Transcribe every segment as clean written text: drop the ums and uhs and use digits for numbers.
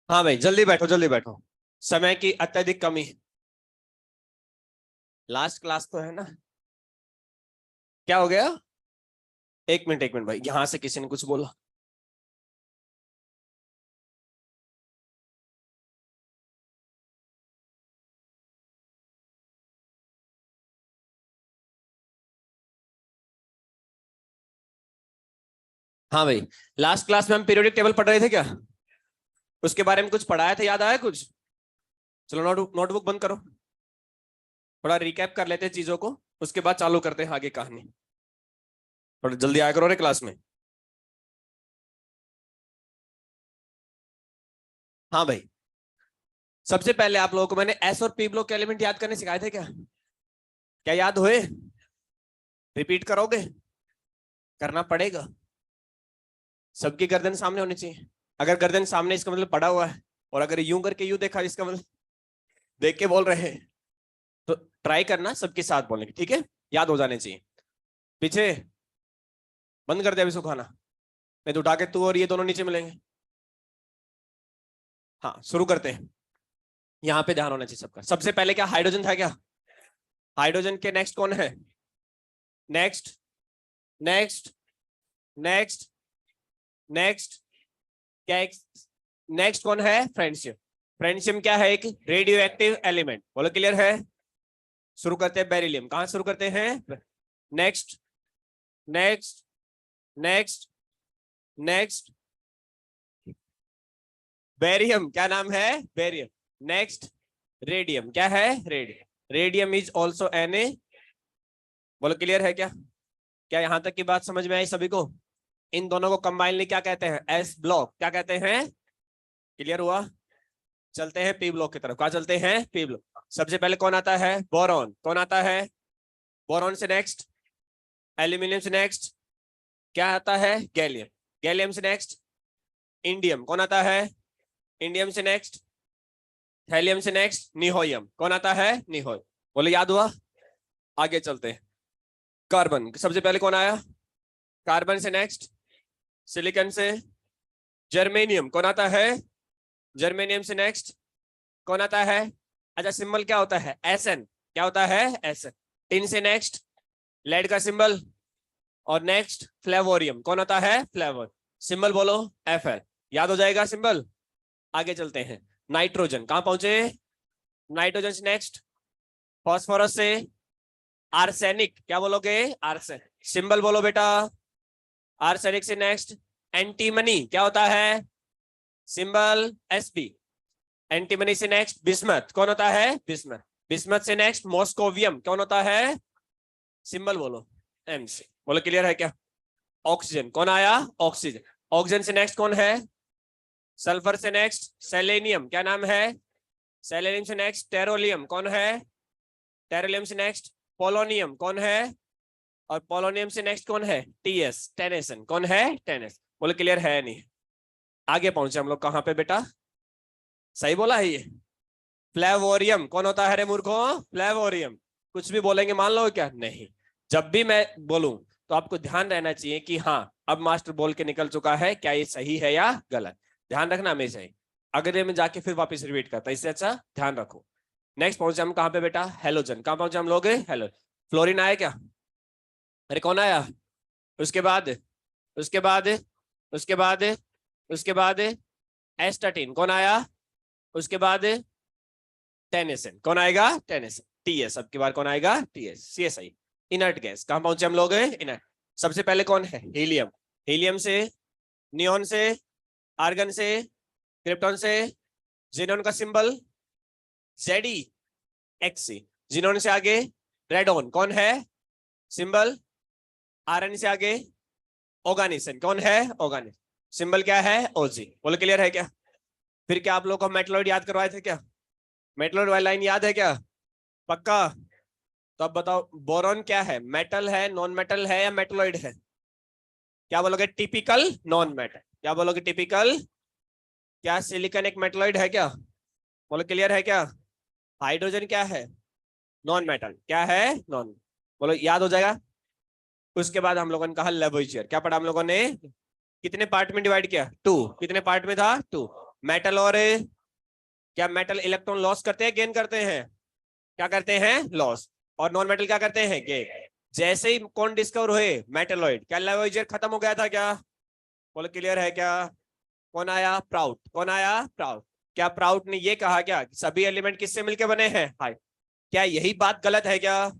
हाँ भाई, जल्दी बैठो जल्दी बैठो, समय की अत्यधिक कमी है। लास्ट क्लास तो है ना। क्या हो गया? एक मिनट भाई, यहां से किसी ने कुछ बोला। हाँ भाई, लास्ट क्लास में हम पीरियोडिक टेबल पढ़ रहे थे क्या? उसके बारे में कुछ पढ़ाया था, याद आया कुछ? चलो नोटबुक बंद करो, थोड़ा रिकैप कर लेते हैं चीजों को, उसके बाद चालू करते हैं आगे कहानी। थोड़ा जल्दी आया करो रे क्लास में। हाँ भाई, सबसे पहले आप लोगों को मैंने एस और पी ब्लॉक के एलिमेंट याद करने सिखाए थे क्या? क्या याद हुए? रिपीट करोगे? करना पड़ेगा। सबकी गर्दन सामने होनी चाहिए। अगर गर्दन सामने इसका मतलब पड़ा हुआ है, और अगर यूं करके यूं देखा इसका मतलब देख के बोल रहे हैं, तो ट्राई करना सबके साथ बोलने की, ठीक है? याद हो जाने चाहिए। पीछे बंद कर दे अभी सुखाना, नहीं तो उठा के तू और ये दोनों नीचे मिलेंगे। हाँ, शुरू करते हैं। यहाँ पे ध्यान होना चाहिए सबका। सबसे पहले क्या हाइड्रोजन था क्या? हाइड्रोजन के नेक्स्ट कौन है? नेक्स्ट, नेक्स्ट, नेक्स्ट, नेक्स्ट, क्या एक नेक्स्ट कौन है? फ्रेंडशिप। फ्रेंडशिप क्या है? एक रेडियो एक्टिव एलिमेंट। बोलो क्लियर है? शुरू करते हैं बेरिलियम। कहां शुरू करते हैं? Next, next, next, next, barium. क्या नाम है? बेरियम। Next, radium. क्या है? Radium. Radium is also an a. बोलो क्लियर है क्या? क्या यहां तक की बात समझ में आई सभी को? इन दोनों को कंबाइनली क्या कहते हैं? S block. क्या कहते हैं? क्लियर हुआ? चलते हैं पी ब्लॉक की तरफ। कहा चलते हैं? P block. सबसे पहले कौन आता है? बोरॉन। कौन आता है? बोरॉन से नेक्स्ट एल्यूमिनियम से नेक्स्ट क्या आता है? गैलियम। गैलियम से नेक्स्ट इंडियम। कौन आता है? इंडियम से नेक्स्ट थैलियम से नेक्स्ट निहोयम। कौन आता है? निहोय। बोले याद हुआ? आगे चलते हैं। कार्बन सबसे पहले कौन आया? कार्बन से नेक्स्ट सिलिकॉन से जर्मेनियम। कौन आता है? जर्मेनियम से नेक्स्ट कौन आता है? अच्छा, सिंबल क्या होता है? एसएन। क्या होता है? एसएन। टिन से नेक्स्ट लेड का सिंबल, और नेक्स्ट फ्लेवोरियम। कौन आता है? फ्लेवर। सिंबल बोलो एफएल। याद हो जाएगा सिंबल। आगे चलते हैं। नाइट्रोजन कहां पहुंचे? नाइट्रोजन से नेक्स्ट फॉस्फोरस से आर्सेनिक। क्या बोलोगे? आर्सेन। सिंबल बोलो बेटा। आर्सेनिक से नेक्स्ट एंटीमनी। क्या होता है? Symbol SB. एंटीमनी से नेक्स्ट बिस्मथ। कौन होता है? बिस्मथ। बिस्मथ से नेक्स्ट मॉस्कोवियम। कौन होता है? सिंबल बोलो एमसी। बोलो क्लियर है क्या? ऑक्सीजन। कौन आया? ऑक्सीजन। ऑक्सीजन से नेक्स्ट कौन है? सल्फर से नेक्स्ट सेलेनियम। क्या नाम है? सेलेनियम से नेक्स्ट टेरोलियम। कौन है? टेरोलियम से नेक्स्ट पोलोनियम। कौन है? और पोलोनियम से नेक्स्ट कौन है? टीएस, टेनेसन। कौन है? टेनेस। बोले क्लियर है? नहीं? आगे पहुंचे हम लोग कहां पे बेटा? सही बोला है ये? फ्लेवोरियम। कौन होता है रे मूर्खों? फ्लेवोरियम। कुछ भी बोलेंगे मान लो क्या? नहीं। जब भी मैं बोलूं तो आपको ध्यान रहना चाहिए कि हाँ, अब मास्टर बोल के निकल चुका है, क्या ये सही है या गलत। ध्यान रखना हमेशा ही, अगर मैं जाके फिर वापस रिपीट करता, इससे अच्छा ध्यान रखो। नेक्स्ट पहुंचे हम कहां पे बेटा? हेलोजन। कहां पहुंचे हम लोग? हेलो। फ्लोरीन आया क्या? अरे कौन आया? उसके बाद, उसके बाद, उसके बाद, उसके बाद एस्टाटीन। कौन आया? उसके बाद टेनेसन। कौन आएगा? टेनेसन। टीएस। अब की बार कौन आएगा? टीएस। सीएसआई। Inert gas. कहां पहुंचे हम लोग? इनर्ट। सबसे पहले कौन है? हीलियम। हीलियम से नियोन से आर्गन से क्रिप्टॉन से जिनोन का सिंबल जेडी एक्सी। जिनोन से आगे रेडोन। कौन है? सिंबल आरएन से आगे ऑर्गेनिसन। कौन है? ऑर्गेनिस। सिंबल क्या है? ओजी। बोलो क्लियर है क्या? फिर क्या आप लोग को मेटलॉइड याद करवाए थे क्या? मेटलॉइड वाली लाइन याद है क्या? पक्का? तो अब बताओ, बोरॉन क्या है? मेटल है, नॉन मेटल है, या मेटलॉइड है? क्या बोलोगे? Typical non metal. क्या बोलोगे? टिपिकल। क्या सिलिकॉन एक मेटलॉइड है क्या? बोलो क्लियर है क्या? हाइड्रोजन क्या है? Non metal. क्या है? नॉन। बोलो याद हो जाएगा। उसके बाद हम लोगों ने कहा लेवोइजर। क्या पढ़ा हम लोगों ने? कितने पार्ट में डिवाइड किया? टू। कितने पार्ट में था? टू। मेटल और क्या मेटल इलेक्ट्रॉन लॉस करते हैं गेन करते हैं? क्या करते हैं? लॉस। और नॉन मेटल क्या करते हैं? गेन। जैसे ही कौन डिस्कवर हुए? मेटलॉइड। क्या लाइवोइजर खत्म हो गया था क्या? बोलो क्लियर है क्या? कौन आया? प्राउट। कौन आया? प्राउट। क्या प्राउट ने ये कहा क्या सभी एलिमेंट किससे मिलकर बने हैं? हाई। क्या यही बात गलत है क्या?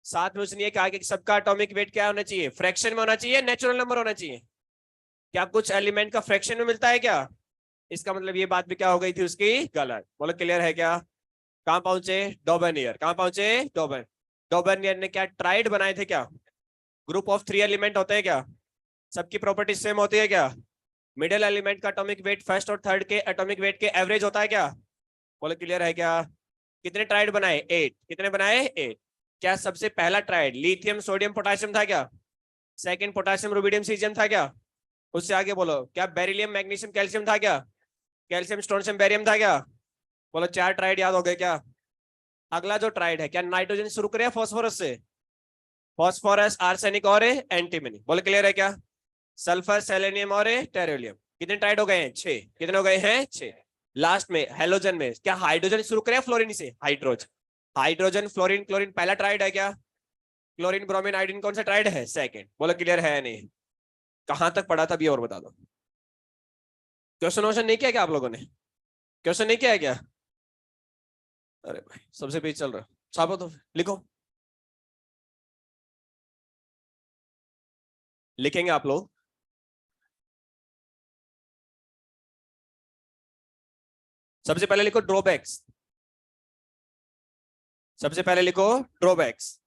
साथ में उसने ये कहा कि सबका एटॉमिक वेट क्या होना चाहिए? फ्रैक्शन में होना चाहिए, नेचुरल नंबर होना चाहिए। क्या कुछ एलिमेंट का फ्रैक्शन में मिलता है क्या? इसका मतलब ये बात भी क्या हो गई थी उसकी? गलत। बोलो क्लियर है क्या? कहां पहुंचे? डॉबर्नियर। कहां पहुंचे? डॉबर्नियर ने क्या ट्राइड बनाए थे क्या? ग्रुप ऑफ 3 एलिमेंट होते हैं क्या? सबकी प्रॉपर्टी सेम होती है क्या? मिडिल एलिमेंट का एटॉमिक वेट फर्स्ट और थर्ड के एटॉमिक वेट के एवरेज होता है क्या? बोलो क्लियर है क्या? कितने ट्राइड बनाए? 8। कितने बनाए? 8। क्या सबसे पहला ट्राइड लिथियम सोडियम पोटेशियम था क्या? सेकंड पोटेशियम रुबिडियम सीजियम था क्या? उससे आगे बोलो क्या बेरिलियम मैग्नीशियम कैल्शियम था क्या? कैल्शियम स्ट्रोंशियम बेरियम था क्या? बोलो 4 ट्राइड याद हो गए क्या? अगला जो ट्राइड है क्या नाइट्रोजन शुरू करें फॉस्फोरस से? फॉस्फोरस आर्सेनिक और एंटीमनी। बोलो क्लियर है क्या? सल्फर सेलेनियम और टेरोलियम। कितने ट्राइड हो गए हैं? 6। कितने हो गए हैं? 6। लास्ट में हेलोजन में क्या हाइड्रोजन शुरू करें फ्लोरीन से? हाइड्रोजन। हाइड्रोजन फ्लोरीन क्लोरीन पहला ट्राइड है क्या? क्लोरीन ब्रोमीन आयोडीन कौन सा ट्राइड है? सेकंड। बोलो क्लियर है? नहीं। कहां तक पढ़ा था अभी और बता दो। क्वेश्चन वोश्चन नहीं किया क्या आप लोगों ने? क्वेश्चन नहीं किया है क्या? अरे भाई सबसे पेज चल रहा है। छापो तो लिखो। लिखेंगे आप लोग। सबसे पहले लिखो ड्रॉबैक्स। सबसे पहले लिखो ड्रॉबैक्स।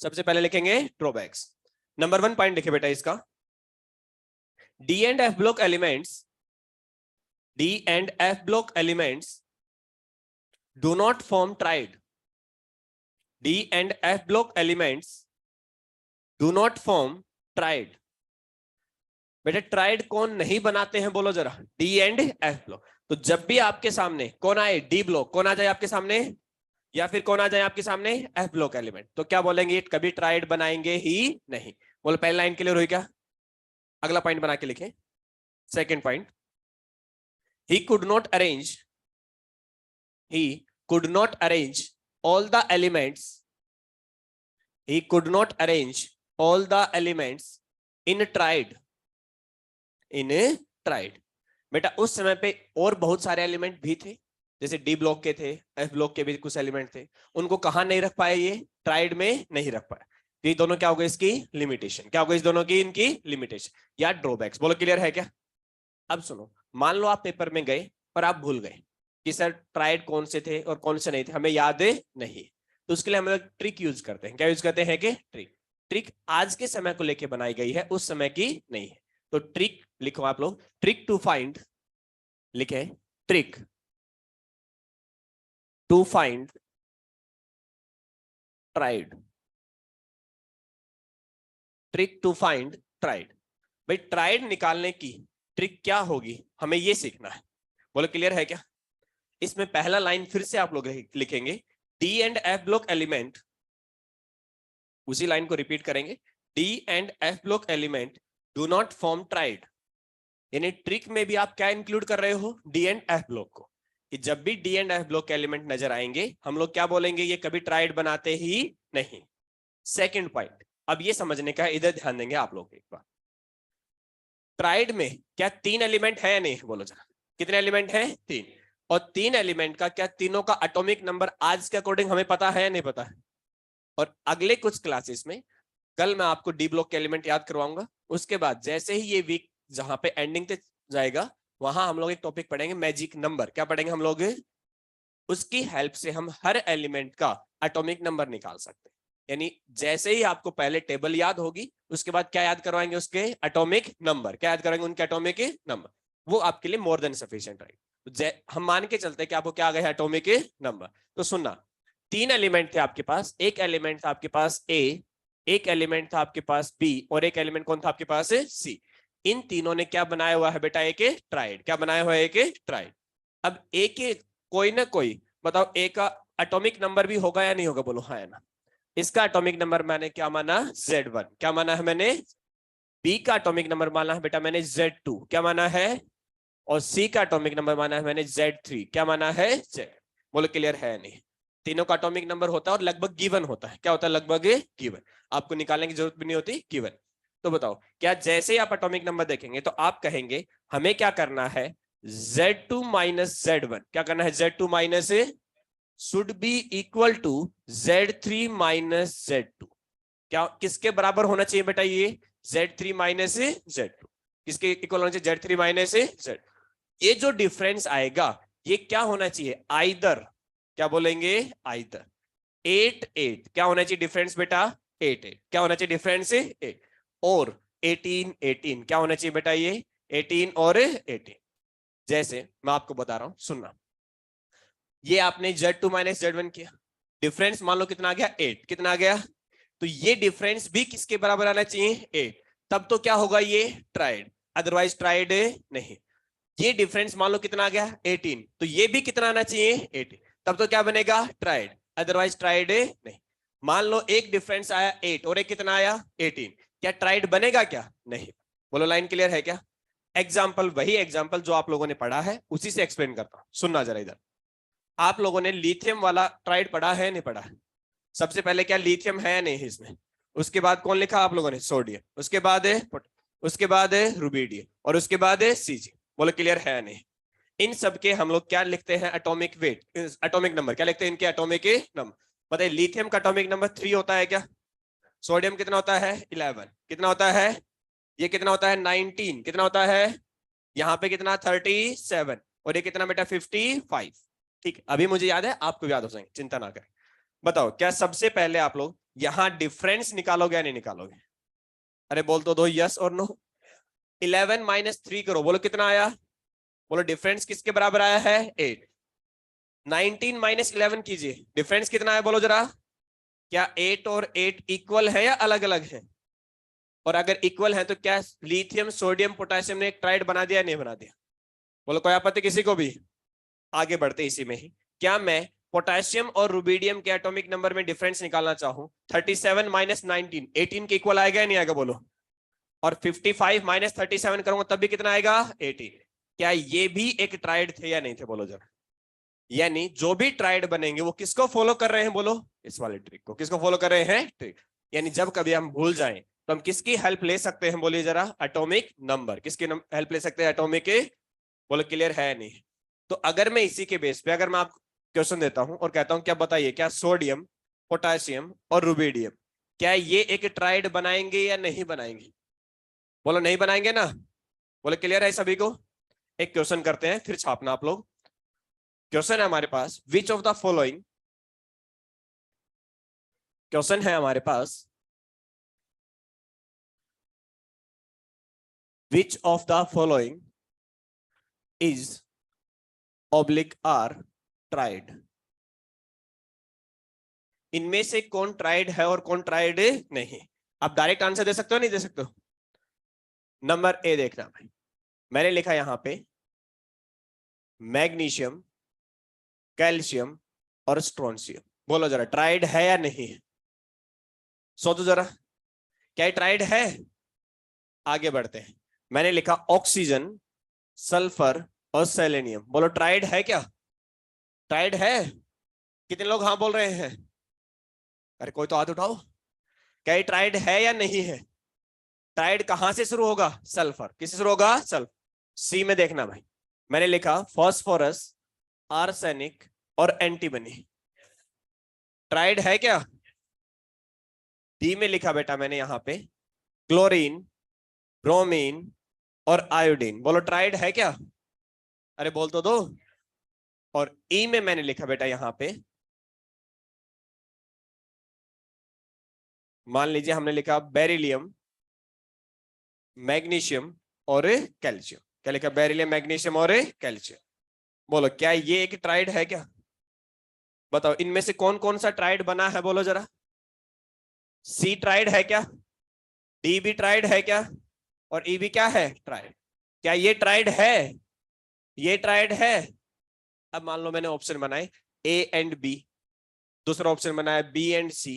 सबसे पहले लिखेंगे ड्रॉबैक्स। नंबर 1 पॉइंट लिखे बेटा इसका। D and F block elements D and F block elements do not form tried. D and F block elements do not form tried. बेटा ट्राइड कौन नहीं बनाते हैं बोलो जरा? D and F block. तो जब भी आपके सामने कौन आए? D block. कौन आ जाए आपके सामने? या फिर कौन आ जाए आपके सामने? F block element. तो क्या बोलेंगे? कभी ट्राइड बनाएंगे ही नहीं। बोलो पहली लाइन क्लियर हुई क्या? अगला पॉइंट बना के लिखें। Second point. He could not arrange he could not arrange all the elements he could not arrange all the elements in triad बेटा उस समय पे और बहुत सारे एलिमेंट भी थे, जैसे डी ब्लॉक के थे, एफ ब्लॉक के भी कुछ एलिमेंट थे। उनको कहां नहीं रख पाए? ये ट्राइड में नहीं रख पाए। ये दोनों क्या हो गए? इसकी लिमिटेशन। क्या हो गई इस दोनों की? इनकी लिमिटेशन या ड्रॉबैक्स। बोलो क्लियर है क्या? अब सुनो, मान लो आप पेपर में गए और आप भूल गए कि सर ट्राइड कौन से थे और कौन से नहीं थे, हमें याद नहीं। तो उसके लिए हम लोग ट्रिक यूज करते हैं। क्या यूज करते हैं? कि ट्रिक आज के समय को लेके बनाई गई है, उस समय की नहीं है। तो ट्रिक लिखो आप लोग। ट्रिक टू फाइंड, लिखे trick to find triad. Trick to find triad. भाई ट्राइड निकालने की ट्रिक क्या होगी, हमें ये सीखना है। बोलो क्लियर है क्या? इसमें पहला लाइन फिर से आप लोग लिखेंगे, D and F block element, उसी लाइन को रिपीट करेंगे, D and F block element do not form tried. यानी ट्रिक में भी आप क्या इंक्लूड कर रहे हो? डी एंड एफ ब्लॉक को। कि जब भी D and F block element नजर आएंगे हम लोग क्या बोलेंगे? ये कभी ट्राइड बनाते ही नहीं। सेकेंड पॉइंट, अब ये समझने का, इधर ध्यान देंगे आप लोग एक बार। ट्राइड में क्या 3 एलिमेंट है? नहीं, बोलो जरा कितने एलिमेंट हैं? 3। और 3 एलिमेंट का क्या तीनों का एटॉमिक नंबर आज के अकॉर्डिंग हमें पता है? नहीं पता है। और अगले कुछ क्लासेस में, कल मैं आपको डी ब्लॉक के एलिमेंट याद करवाऊंगा, उसके बाद जैसे ही ये वीक जहां पे एंडिंग तक जाएगा वहां हम लोग एक टॉपिक पढ़ेंगे मैजिक नंबर। क्या पढ़ेंगे हम लोग? उसकी हेल्प से हम हर एलिमेंट का एटॉमिक नंबर निकाल सकते हैं। यानी जैसे ही आपको पहले टेबल याद होगी उसके बाद क्या याद करवाएंगे? उसके एटॉमिक नंबर। क्या याद करेंगे? उनके एटॉमिक नंबर। वो आपके लिए मोर देन सफिशिएंट रहेगा। हम मान के चलते हैं कि आपको क्या आ गया? Atomic number. तो सुनना, 3 एलिमेंट थे आपके पास। एक एलिमेंट था आपके पास ए, एक एलिमेंट था आपके पास बी, और एक एलिमेंट कौन था आपके पास? सी। इन तीनों ने क्या बनाया हुआ है बेटा? एक ट्राइड। क्या बनाया हुआ है? एक ट्राइड। अब एक कोई ना कोई बताओ, ए का एटॉमिक नंबर भी होगा या नहीं होगा? बोलो हाँ या ना। इसका एटॉमिक नंबर मैंने क्या माना, Z1। क्या माना है मैंने? B का एटॉमिक नंबर माना है बेटा मैंने Z2। क्या माना है? और C का एटॉमिक नंबर माना है मैंने Z3। क्या माना है? Z। बोलो क्लियर है नहीं? तीनों का एटॉमिक नंबर होता है और लगभग गिवन होता है। क्या होता है? लगभग गिवन। आपको निकालने की जरूरत भी नहीं होती, गिवन। तो बताओ, क्या जैसे ही आप एटॉमिक नंबर देखेंगे तो आप कहेंगे हमें क्या करना है, Z2 माइनस Z1। क्या करना है? Z2 minus should be equal to Z3 minus Z2। क्या किसके बराबर होना चाहिए बेटा ये? Z3 minus Z2। किसके इक्वल होना चाहिए? Z3 minus Z। ये जो डिफरेंस आएगा ये क्या होना चाहिए? आइदर, क्या बोलेंगे? आइदर 8 8। क्या होना चाहिए डिफरेंस बेटा? 8 8। क्या होना चाहिए डिफरेंस? 8। और 18 18। क्या होना चाहिए बेटा ये? 18 और 18। जैसे मैं आपको बता रहा हूं, सुनना। ये आपने Z2 माइनस Z1 किया, डिफरेंस मान लो कितना आ गया? 8। कितना आ गया? तो ये डिफरेंस भी किसके बराबर आना चाहिए? 8। तब तो क्या होगा? ये ट्राइड, अदरवाइज ट्राइड नहीं। ये डिफरेंस मान लो कितना आ गया? 18। तो ये भी कितना आना चाहिए? 18। तब तो क्या बनेगा? ट्राइड, अदरवाइज ट्राइड नहीं। मान लो एक डिफरेंस आया 8 और एक कितना आया? 18। क्या ट्राइड बनेगा? क्या नहीं? बोलो लाइन क्लियर है क्या? एग्जाम्पल, वही एग्जाम्पल जो आप लोगों ने पढ़ा है उसी से एक्सप्लेन करता हूं, सुनना जरा इधर। आप लोगों ने लिथियम वाला ट्राइड पढ़ा है नहीं पढ़ा है? सबसे पहले क्या लिथियम है नहीं इसमें? उसके बाद कौन लिखा आप लोगों ने? सोडियम। उसके बाद है, उसके बाद है रुबिडियम, और उसके बाद है सीजी। बोलो क्लियर है नहीं? इन सब के हम लोग क्या लिखते हैं? Atomic weight, atomic number. क्या लिखते हैं इनके? Atomic number. बताइए, लिथियम का एटॉमिक नंबर 3 होता है क्या? सोडियम कितना होता है? 11। कितना होता है? ये कितना होता है? 19। कितना होता है? यहाँ पे कितना? 37। और ये कितना बेटा? 55। ठीक, अभी मुझे याद है, आपको याद हो जाएंगे, चिंता ना करें। बताओ, क्या सबसे पहले आप लोग यहां डिफरेंस निकालोगे या नहीं निकालोगे? अरे बोल तो दो यस और नो। 11 माइनस 3 करो, बोलो कितना आया? बोलो डिफरेंस किसके बराबर आया है? 8। 19 माइनस 11 कीजिए, डिफरेंस कितना है? बोलो जरा। क्या 8 और 8 इक्वल है या अलग अलग है? और अगर इक्वल है तो क्या लिथियम सोडियम पोटेशियम ने एक ट्राइड बना दिया नहीं बना दिया? बोलो कोई आपत्ति किसी को भी? आगे बढ़ते इसी में ही। क्या मैं पोटेशियम और रुबिडियम के एटॉमिक नंबर में डिफरेंस निकालना चाहूं? 37 माइनस 19 18 के इक्वल आएगा या नहीं आएगा? बोलो। और 55 माइनस 37 करूंगा तब भी कितना आएगा? 18। क्या ये भी एक ट्राइड थे या नहीं थे? बोलो जरा। यानी जो भी ट्राइड बनेंगे वो किसको फॉलो कर रहे हैं? बोलो इस वाले ट्रिक को। किसको फॉलो कर रहे हैं? ट्रिक। यानी जब कभी हम भूल जाएं तो हम किसकी हेल्प ले सकते हैं? बोलिए जरा। Atomic number. किसकी हेल्प ले सकते हैं? एटॉमिक के। बोलो क्लियर है नहीं? तो अगर मैं इसी के बेस पे अगर मैं आपको क्वेश्चन देता हूं और कहता हूं क्या बताइए, क्या सोडियम पोटेशियम और रुबिडियम क्या ये एक ट्राइड बनाएंगे या नहीं बनाएंगे? बोलो नहीं बनाएंगे ना? बोलो क्लियर है सभी को? एक क्वेश्चन करते हैं, फिर छापना आप लोग। क्वेश्चन है हमारे पास, which of the following, question है हमारे पास, which of the following is oblique or triad. इनमें से कौन ट्राइड है और कौन ट्राइड नहीं? आप डायरेक्ट आंसर दे सकते हो नहीं दे सकते हो? नंबर ए देखना भाई, मैंने लिखा यहां पे मैग्नीशियम, कैल्शियम और स्ट्रोंशियम। बोलो जरा ट्राइड है या नहीं? सोचो जरा, क्या ट्राइड है? आगे बढ़ते हैं। मैंने लिखा ऑक्सीजन, सल्फर और सेलेनियम। बोलो ट्राइड है क्या? ट्राइड है? कितने लोग हाँ बोल रहे हैं? अरे कोई तो हाथ उठाओ। क्या ये ट्राइड है या नहीं है? ट्राइड कहां से शुरू होगा? सल्फर। किससे शुरू होगा? सल्फर। सी में देखना भाई, मैंने लिखा फॉस्फोरस, आर्सेनिक और एंटीमनी। ट्राइड है क्या? डी में लिखा बेटा मैंने यहां पे क्लोरीन, ब्रोमीन और आयोडीन। बोलो ट्राइड है क्या? अरे बोल तो दो। और ई में मैंने लिखा बेटा यहां पे, मान लीजिए हमने लिखा बेरिलियम, मैग्नीशियम और कैल्शियम। क्या लिखा? बेरिलियम, मैग्नीशियम और कैल्शियम। बोलो क्या ये एक ट्राइड है क्या? बताओ इनमें से कौन कौन सा ट्राइड बना है? बोलो जरा। सी ट्राइड है क्या? डी भी ट्राइड है क्या? और ई भी क्या है? ट्राइड। क्या ये ट्राइड है? ये ट्राइड है। अब मान लो मैंने ऑप्शन बनाए ए एंड बी, दूसरा ऑप्शन बनाया B and C,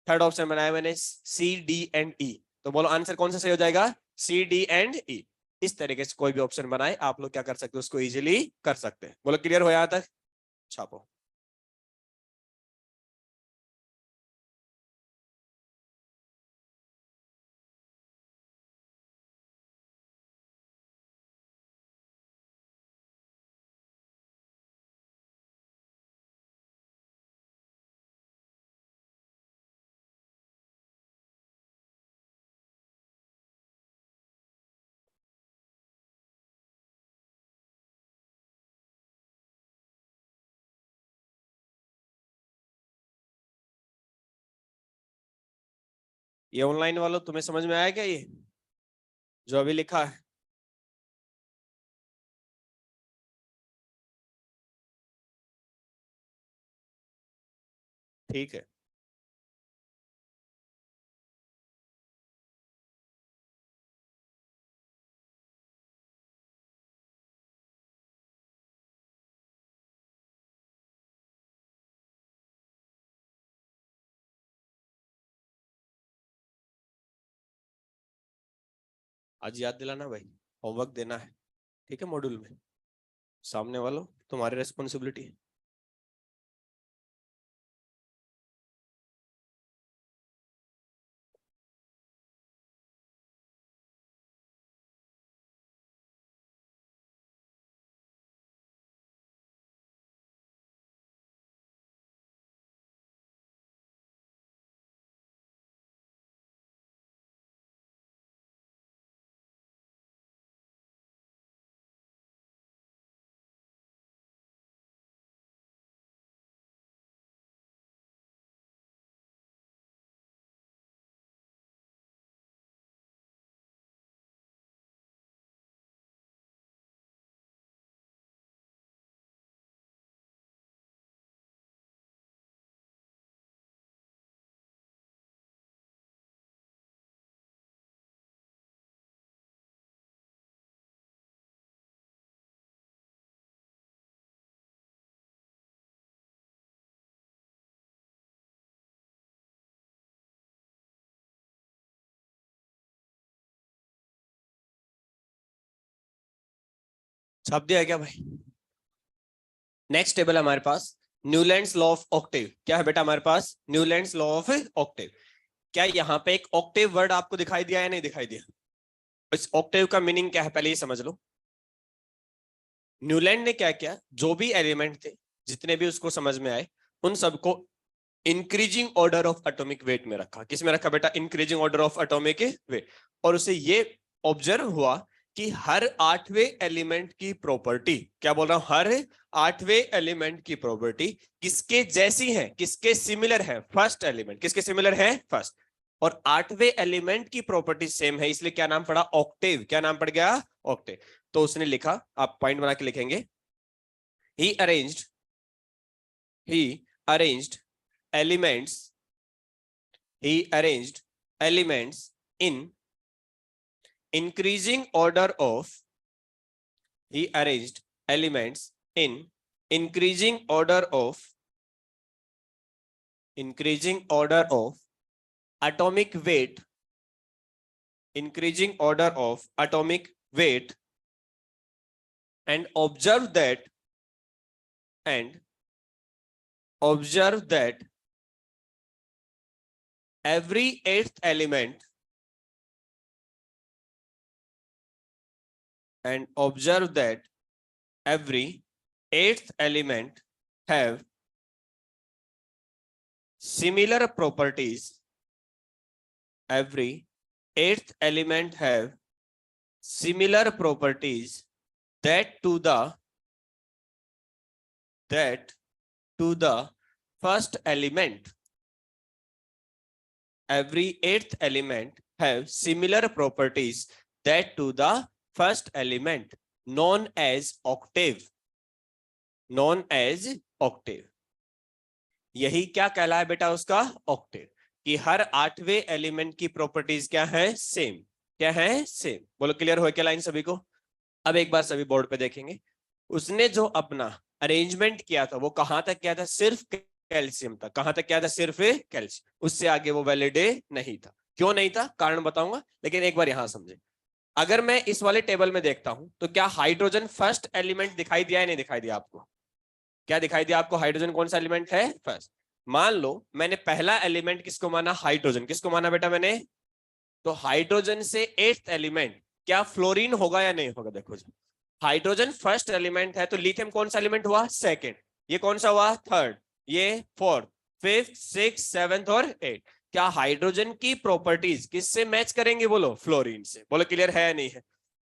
third option बनाया मैंने सी डी एंड ई, तो बोलो आंसर कौन सा सही हो जाएगा? सी डी एंड ई। इस तरीके से कोई भी ऑप्शन बनाए आप लोग क्या कर सकते हो, उसको इजीली कर सकते हैं। बोलो क्लियर हो यहाँ तक? छापो। ये ऑनलाइन वालों तुम्हें समझ में आया क्या ये जो अभी लिखा है? ठीक है। आज याद दिलाना भाई, होमवर्क देना है, ठीक है, मॉड्यूल में। सामने वालों तुम्हारी रेस्पॉन्सिबिलिटी है। छाप दिया है क्या भाई? नेक्स्ट टेबल है हमारे पास न्यूलैंड्स लॉ ऑफ ऑक्टेव। क्या है बेटा हमारे पास? Newlands law of octave. क्या यहाँ पे एक ऑक्टेव वर्ड आपको दिखाई दिया या नहीं दिखाई दिया? इस ऑक्टेव का मीनिंग क्या है पहले ये समझ लो। न्यूलैंड ने क्या किया, जो भी एलिमेंट थे जितने भी उसको समझ में आए उन सबको increasing order of atomic weight में रखा। किस में रखा बेटा? Increasing order of atomic weight. और उसे ये ऑब्जर्व हुआ कि हर आठवें एलिमेंट की प्रॉपर्टी, क्या बोल रहा हूं, हर आठवें एलिमेंट की प्रॉपर्टी किसके जैसी है, किसके सिमिलर है? First element. किसके सिमिलर है? फर्स्ट। और आठवें एलिमेंट की प्रॉपर्टी सेम है, इसलिए क्या नाम पड़ा? ऑक्टेव। क्या नाम पड़ गया? ऑक्टेव। तो उसने लिखा, आप पॉइंट बना के लिखेंगे, ही arranged elements he arranged elements in increasing order of he arranged elements in increasing order of atomic weight, increasing order of atomic weight, and observe that every eighth element and observe that every eighth element have similar properties. Every eighth element have similar properties that to the first element. Every eighth element have similar properties that to the first element, known as octave. Known as octave. यही क्या कहलाया बेटा उसका? Octave. कि हर आठवें element की properties क्या है? सेम। क्या है? सेम। बोलो क्लियर हो क्या लाइन सभी को? अब एक बार सभी बोर्ड पे देखेंगे, उसने जो अपना अरेंजमेंट किया था वो कहां तक किया था? सिर्फ कैल्शियम तक। कहां तक क्या था? सिर्फ कैल्शियम, उससे आगे वो वैलिड नहीं था। क्यों नहीं था, कारण बताऊंगा, लेकिन एक बार यहां समझे। अगर मैं इस वाले टेबल में देखता हूं तो क्या हाइड्रोजन फर्स्ट एलिमेंट दिखाई दिया है, नहीं दिखाई दिया आपको? क्या दिखाई दिया आपको? हाइड्रोजन कौन सा एलिमेंट है? फर्स्ट। मान लो मैंने पहला एलिमेंट किसको माना? हाइड्रोजन। किसको माना बेटा मैंने? तो हाइड्रोजन से एट्थ एलिमेंट क्या फ्लोरीन होगा या नहीं होगा? देखो जी, हाइड्रोजन फर्स्ट एलिमेंट है तो लिथियम कौन सा एलिमेंट हुआ? सेकंड। ये कौन सा हुआ? थर्ड। ये फोर्थ, फिफ्थ, सिक्स, सेवेंथ और एट। क्या हाइड्रोजन की प्रॉपर्टीज किससे मैच करेंगे? बोलो, फ्लोरीन से। बोलो क्लियर है या नहीं है?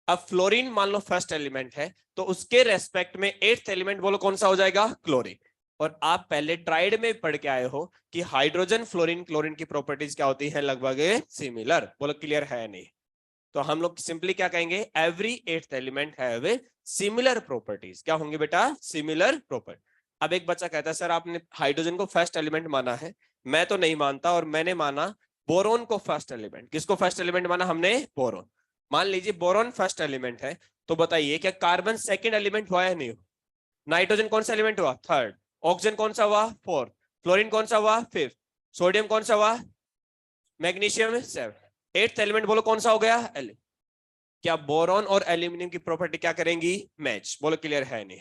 अब फ्लोरीन मान लो फर्स्ट एलिमेंट है तो उसके रेस्पेक्ट में एट्थ एलिमेंट बोलो कौन सा हो जाएगा? क्लोरीन। और आप पहले ट्राइड में पढ़ के आए हो कि हाइड्रोजन फ्लोरीन क्लोरीन की प्रॉपर्टीज क्या होती है? लगभग सिमिलर। बोलो क्लियर है नहीं? तो हम लोग सिंपली क्या कहेंगे? Every eighth element have similar properties. क्या होंगे बेटा? Similar property. अब एक बच्चा कहता है सर आपने हाइड्रोजन को फर्स्ट एलिमेंट माना है, मैं तो नहीं मानता, और मैंने माना बोरोन को फर्स्ट एलिमेंट। किसको फर्स्ट एलिमेंट माना हमने? बोरोन। मान लीजिए बोरोन फर्स्ट एलिमेंट है, तो बताइए क्या कार्बन सेकंड एलिमेंट हुआ या नहीं? नाइट्रोजन कौन सा एलिमेंट हुआ? थर्ड। ऑक्सीजन कौन सा हुआ? फोर्थ। फ्लोरीन कौन सा हुआ? फिफ्थ। सोडियम कौन सा हुआ? Magnesium seven. एट्थ एलिमेंट बोलो कौन सा हो गया? एल। क्या बोरॉन और एल्यूमिनियम की प्रॉपर्टी क्या करेंगी? मैच। बोलो क्लियर है नहीं?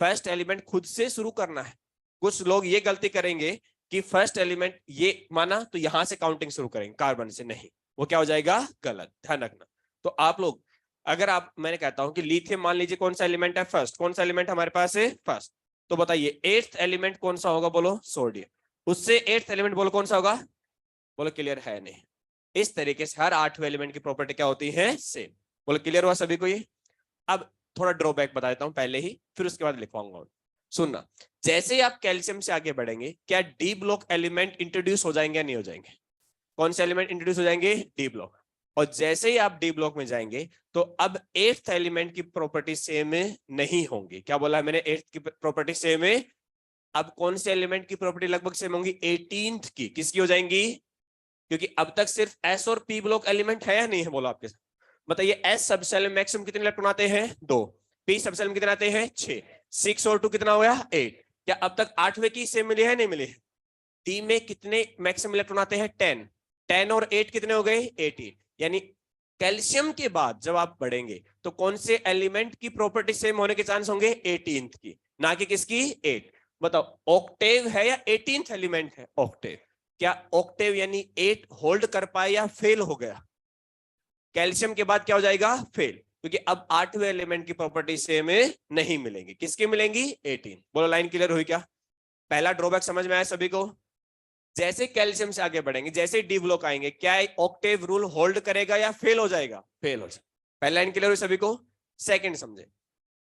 फर्स्ट एलिमेंट खुद से शुरू करना है। कुछ लोग ये गलती करेंगे कि फर्स्ट एलिमेंट ये माना तो यहां से काउंटिंग शुरू करेंगे, कार्बन से। नहीं, वो क्या हो जाएगा? गलत। ध्यान रखना। तो आप लोग, अगर आप, मैंने कहता हूं कि लिथियम मान लीजिए कौन सा एलिमेंट है? फर्स्ट। कौन सा एलिमेंट हमारे पास है? फर्स्ट। तो बताइए एट्थ एलिमेंट कौन सा होगा? बोलो सोडियम। उससे एट्थ एलिमेंट बोलो कौन सा होगा? बोलो क्लियर है नहीं? इस तरीके से हर आठवें एलिमेंट की प्रॉपर्टी क्या होती है? सेम। बोलो क्लियर हुआ सभी को ये? अब थोड़ा ड्रॉबैक बता देता हूं पहले ही, फिर उसके बाद लिखवाऊंगा। सुनना, जैसे ही आप कैल्शियम से आगे बढ़ेंगे क्या डी ब्लॉक एलिमेंट इंट्रोड्यूस हो जाएंगे या नहीं हो जाएंगे? कौन से एलिमेंट इंट्रोड्यूस हो जाएंगे? D block. और जैसे ही आप डी ब्लॉक में जाएंगे तो अब एट्थ एलिमेंट की प्रॉपर्टी सेम नहीं होंगी। क्या बोला है मैंने? एट्थ की प्रॉपर्टी सेम है। अब कौन से एलिमेंट की प्रॉपर्टी लगभग सेम होंगी? एटीन्थ की। किसकी हो जाएंगी? क्योंकि अब तक सिर्फ एस और पी ब्लॉक एलिमेंट है या नहीं है? बोलो आपके साथ। बताइए एस सबसेल में मैक्सिमम कितने इलेक्ट्रॉन आते हैं? 2। पी सबसेल में कितने आते हैं? 6। 6 और 2 कितना हो गया? 8। क्या अब तक आठवें की सेम मिली है नहीं मिली है? डी में कितने मैक्सिमम इलेक्ट्रॉन आते हैं? 10। 10 और 8 कितने हो गए? 18। यानी कैल्शियम के बाद जब आप बढ़ेंगे तो कौन से एलिमेंट की प्रॉपर्टी सेम होने के चांस होंगे? 18th की, ना कि किसकी? 8। बताओ ऑक्टेव है या 18th एलिमेंट है? ऑक्टेव। क्या ऑक्टेव यानी 8 होल्ड कर पाए या फेल हो गया? कैल्शियम के बाद क्या हो जाएगा? फेल। क्योंकि अब आठवें एलिमेंट की प्रॉपर्टी सेम नहीं मिलेंगी। किसकी मिलेंगी? 18। बोलो लाइन क्लियर हुई क्या? पहला ड्रॉबैक समझ में आया सभी को? जैसे कैल्शियम से आगे बढ़ेंगे, जैसे डी ब्लॉक आएंगे, क्या ऑक्टेव रूल होल्ड करेगा या फेल हो जाएगा? फेल हो जाएगा। पहला लाइन क्लियर हुई सभी को? सेकंड समझे,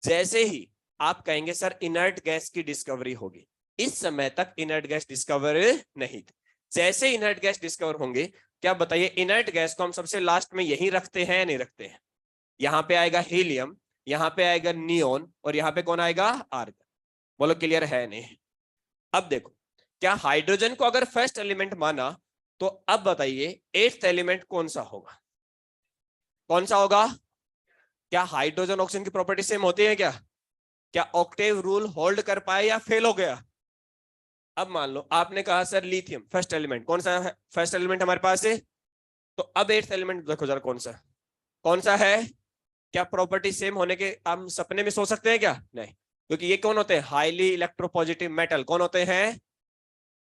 जैसे ही आप कहेंगे सर इनर्ट गैस की डिस्कवरी होगी, इस समय तक इनर्ट गैस डिस्कवर नहीं थी। जैसे इनर्ट गैस डिस्कवर होंगे, क्या बताइए इनर्ट गैस को हम सबसे लास्ट में यही रखते हैं या नहीं रखते हैं? यहां पे आएगा हीलियम, यहां पे आएगा नियोन, और यहां पे कौन आएगा? आर्गन। बोलो क्लियर है नहीं? अब देखो, क्या हाइड्रोजन को अगर फर्स्ट एलिमेंट माना तो अब बताइए एट्थ एलिमेंट कौन सा होगा? कौन सा होगा? क्या हाइड्रोजन ऑक्सीजन की प्रॉपर्टी सेम होती है क्या? क्या ऑक्टेव रूल होल्ड कर पाए या फेल हो गया? अब मान लो आपने कहा सर लिथियम फर्स्ट एलिमेंट, कौन सा है फर्स्ट एलिमेंट हमारे पास है? तो अब एट्थ एलिमेंट देखो जरा कौन सा? कौन सा है? क्या प्रॉपर्टी सेम होने के हम सपने में सोच सकते हैं क्या? नहीं। क्योंकि ये कौन होते हैं? Highly electropositive metal. कौन होते हैं?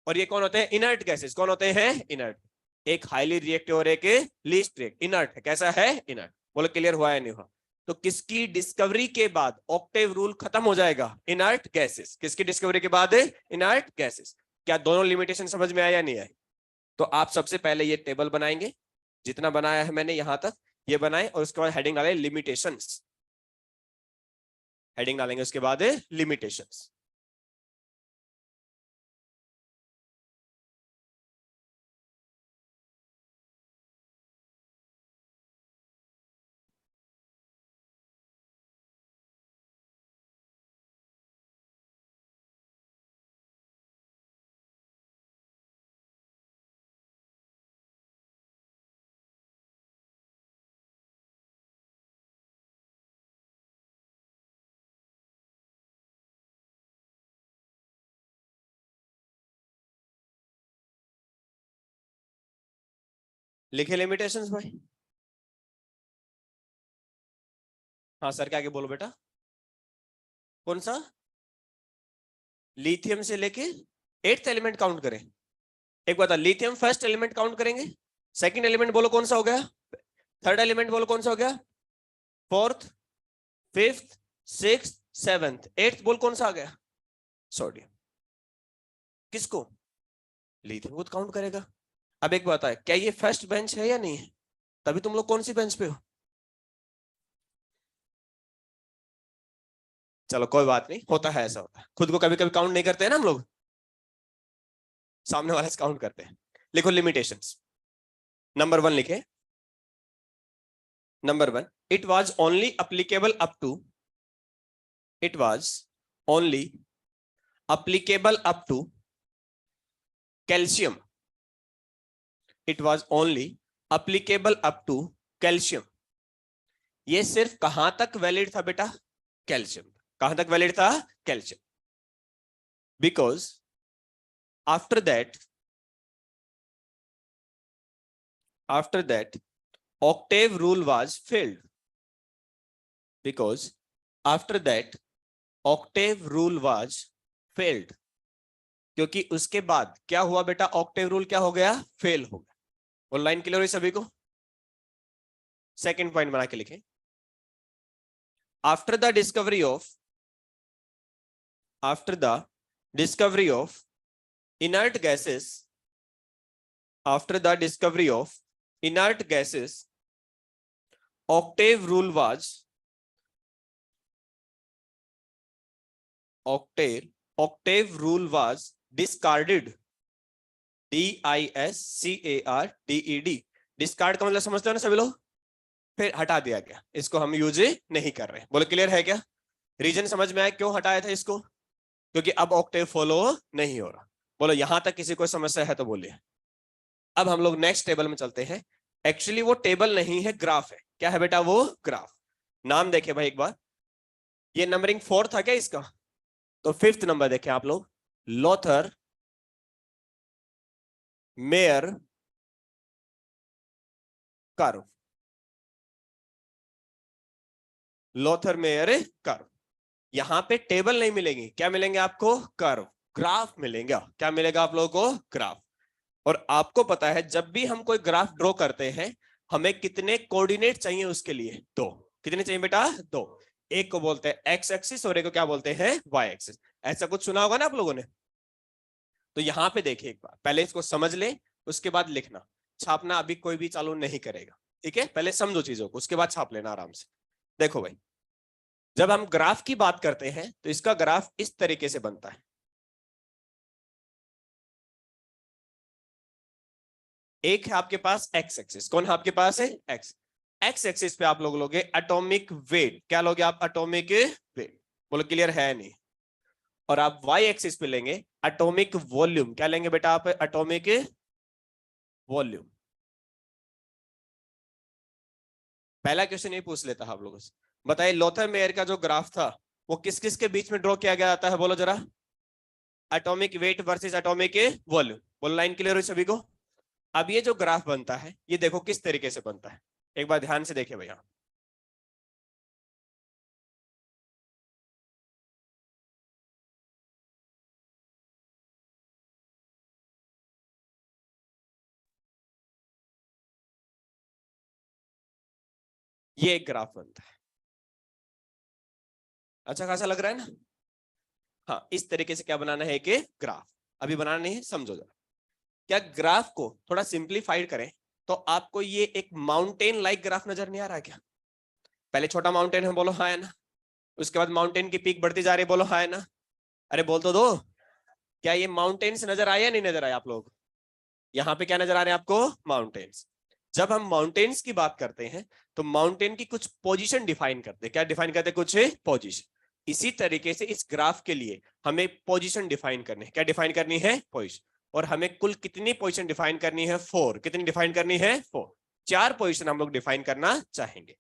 और ये कौन होते हैं? Inert gases. कौन होते हैं? इनर्ट। एक हाईली रिएक्टिव और एक लीस्ट रिएक्टिव। इनर्ट है। कैसा है? इनर्ट। बोलो क्लियर हुआ है नहीं हुआ? तो किसकी डिस्कवरी के बाद ऑक्टेव रूल खत्म हो जाएगा? Inert gases. किसकी डिस्कवरी के बाद? Inert gases. क्या दोनों लिमिटेशन समझ में आया या नहीं आया? तो आप सबसे पहले ये टेबल बनाएंगे, जितना बनाया है मैंने यहां तक ये बनाए, और उसके बाद हेडिंग डाले लिमिटेशंस। हेडिंग डालेंगे उसके बाद लिमिटेशंस। लिखे लिमिटेशंस भाई। हाँ सर, क्या आगे बोलो बेटा। कौन सा? लिथियम से लेके 8th एलिमेंट काउंट करें। एक बता, लिथियम फर्स्ट एलिमेंट काउंट करेंगे, सेकंड एलिमेंट बोलो कौन सा हो गया, थर्ड एलिमेंट बोलो कौन सा हो गया, fourth, fifth, sixth, seventh, eighth बोल कौन सा आ गया, सोडियम। किसको? लिथियम को काउंट करेगा। अब एक बात है, क्या ये फर्स्ट बेंच है या नहीं है? तभी तुम लोग कौन सी बेंच पे हो? चलो कोई बात नहीं, होता है, ऐसा होता है, खुद को कभी कभी काउंट नहीं करते हैं ना हम लोग, सामने वाले से काउंट करते हैं। लिखो लिमिटेशंस। नंबर 1 लिखे। Number 1, it was only applicable up to, it was only applicable up to calcium, it was only applicable up to calcium। ये सिर्फ कहां तक वैलिड था बेटा? कैल्शियम। कहां तक वैलिड था? Calcium. Because after that octave rule was failed, because after that octave rule was failed। क्योंकि उसके बाद क्या हुआ बेटा? ऑक्टेव रूल क्या हो गया? फेल हो गया। वो लाइन क्लियर हुई सभी को? सेकंड पॉइंट बना के लिखें। After the discovery of inert gases, after the discovery of inert gases, octave rule was discarded, DISCARDED। Discard का मतलब समझते हो ना सभी लोग? फिर हटा दिया गया, इसको हम यूज नहीं कर रहे। बोलो क्लियर है क्या? रीजन समझ में आया क्यों हटाया था इसको? क्योंकि अब ऑक्टेव फॉलो नहीं हो रहा। बोलो यहां तक किसी को समस्या है तो बोलिए। अब हम लोग नेक्स्ट टेबल में चलते हैं। एक्चुअली वो टेबल नहीं है, ग्राफ है। क्या है बेटा? वो ग्राफ। नाम देखे भाई एक बार, ये नंबरिंग 4 था क्या इसका? तो 5th नंबर देखें आप लोग, Lothar Meyer curve. Lothar Meyer curve. यहां पे टेबल नहीं मिलेगी, क्या मिलेंगे आपको? कर्व, ग्राफ मिलेंगे। क्या मिलेगा आप लोगों को? ग्राफ। और आपको पता है जब भी हम कोई ग्राफ ड्रॉ करते हैं, हमें कितने कोऑर्डिनेट चाहिए उसके लिए? 2। कितने चाहिए बेटा? 2। एक को बोलते हैं एक्स एक्सिस और एक को क्या बोलते हैं? Y axis. ऐसा कुछ सुना होगा ना आप लोगों ने? तो यहां पे देखिए, एक बार पहले इसको समझ ले, उसके बाद लिखना। छापना अभी कोई भी चालू नहीं करेगा, ठीक है? पहले समझो चीजों को, उसके बाद छाप लेना आराम से। देखो भाई, जब हम ग्राफ की बात करते हैं तो इसका ग्राफ इस तरीके से बनता है। एक है आपके पास एक्स एक्सिस। कौन है आपके पास? है एक्स। एक्स एक्सिस पे आप लोग लोगे एटॉमिक वेट। क्या लोगे आप? Atomic weight. बोलो क्लियर है नहीं? और आप वाई एक्सिस पे लेंगे एटॉमिक वॉल्यूम। क्या लेंगे बेटा आप? Atomic volume. पहला क्वेश्चन ये पूछ लेता है आप लोगों से, बताइए लोथर मेयर का जो ग्राफ था वो किस किस के बीच में ड्रॉ किया गया जाता है? बोलो जरा। Atomic weight versus atomic volume. बोलो लाइन क्लियर हुई सभी को? अब ये जो ग्राफ बनता है, ये देखो किस तरीके से बनता है, एक बार ध्यान से देखिए भैया। ये एक ग्राफ बनता है, अच्छा खासा लग रहा है ना? हाँ, इस तरीके से क्या बनाना है? एक ग्राफ। अभी बनाना नहीं है, समझो जरा। क्या ग्राफ को थोड़ा सिंप्लीफाइड करें तो आपको ये एक माउंटेन लाइक ग्राफ नजर नहीं आ रहा क्या? पहले छोटा माउंटेन है, बोलो हाँ है ना? उसके बाद माउंटेन की पीक बढ़ती जा रही है, बोलो हाँ है ना? अरे बोल तो दो। क्या ये माउंटेन्स नजर आया या नहीं नजर आया आप लोग? यहाँ पे क्या नजर आ रहे हैं आपको? माउंटेन्स। जब हम माउंटेन्स की बात करते हैं तो माउंटेन की कुछ पोजीशन डिफाइन करते हैं। क्या डिफाइन करते हैं? कुछ पोजीशन। इसी तरीके से इस ग्राफ के लिए हमें पोजीशन डिफाइन करनी है। क्या डिफाइन करनी है? पोजीशन। और हमें कुल कितनी पोजीशन डिफाइन करनी है? 4। कितनी डिफाइन करनी है? 4। 4 पोजीशन हम लोग डिफाइन करना चाहेंगे।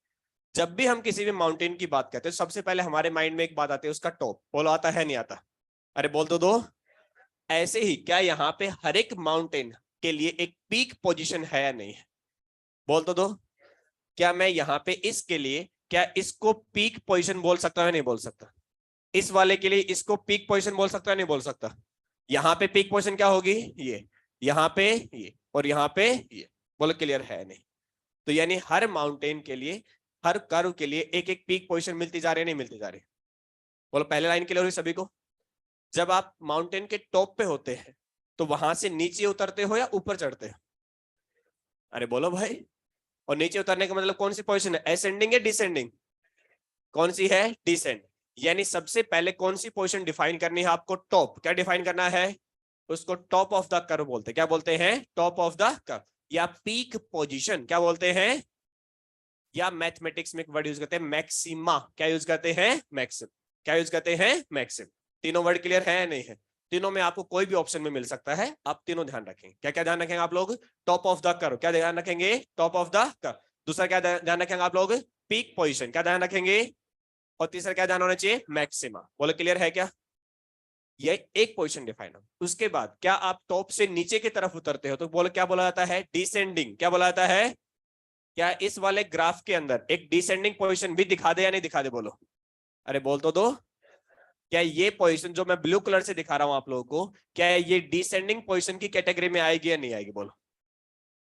जब भी हम किसी भी माउंटेन की बात करते हैं सबसे पहले हमारे माइंड में एक बात आती है, उसका टॉप। बोलो आता है नहीं आता? अरे बोल तो दो। ऐसे ही क्या यहाँ पे हर एक माउंटेन के लिए एक पीक पोजीशन है या नहीं है? बोल तो दो। क्या मैं यहाँ पे इसके लिए क्या इसको पीक पोजीशन बोल सकता है? नहीं बोल सकता। इस वाले के लिए इसको पीक पोजीशन बोल सकता है? नहीं बोल सकता। यहाँ पे पीक पोजीशन क्या होगी? ये, यहाँ पे ये, और यहाँ पे ये। बोलो क्लियर है? नहीं। तो यानी हर माउंटेन के लिए, हर कर्व के लिए एक एक पीक पोजीशन मिलती जा रही है, नहीं मिलती जा रही? बोलो पहले लाइन क्लियर हुई सभी को? जब आप माउंटेन के टॉप पे होते हैं तो वहां से नीचे उतरते हो या ऊपर चढ़ते हो? अरे बोलो भाई। और नीचे उतरने का मतलब कौन सी पोजीशन है? असेंडिंग या डिसेंडिंग? कौन सी है? डिसेंड। यानी सबसे पहले कौन सी पोजीशन डिफाइन करनी है आपको? टॉप। क्या डिफाइन करना है? उसको टॉप ऑफ द कर्व बोलते हैं। क्या बोलते हैं? टॉप ऑफ द कर्व या पीक पोजीशन क्या बोलते हैं? या मैथमेटिक्स में एक वर्ड यूज करते हैं मैक्सिमा। क्या यूज करते हैं? मैक्सिम। क्या यूज करते हैं? मैक्सिम। तीनों वर्ड क्लियर है नहीं है? तीनों में आपको कोई भी ऑप्शन में मिल सकता है, आप तीनों ध्यान रखेंगे। क्या क्या ध्यान रखेंगे आप लोग? Top of the curve. क्या ध्यान रखेंगे? Top of the curve. दूसरा क्या ध्यान रखेंगे आप लोग? Peak position. क्या ध्यान रखेंगे? और तीसरा क्या ध्यान होना चाहिए? मैक्सिमा। बोलो क्लियर है क्या? ये एक पोजीशन डिफाइन हो। उसके बाद क्या आप टॉप से नीचे की तरफ उतरते हो तो बोलो क्या बोला जाता है? डिसेंडिंग। क्या बोला जाता है? क्या इस वाले ग्राफ के अंदर एक डिसेंडिंग पोजीशन भी दिखा दे या नहीं दिखा दे? बोलो। अरे बोल तो दो। क्या ये पोजीशन जो मैं ब्लू कलर से दिखा रहा हूं आप लोगों को, क्या ये डिसेंडिंग पोजीशन की कैटेगरी में आएगी या नहीं आएगी? बोलो।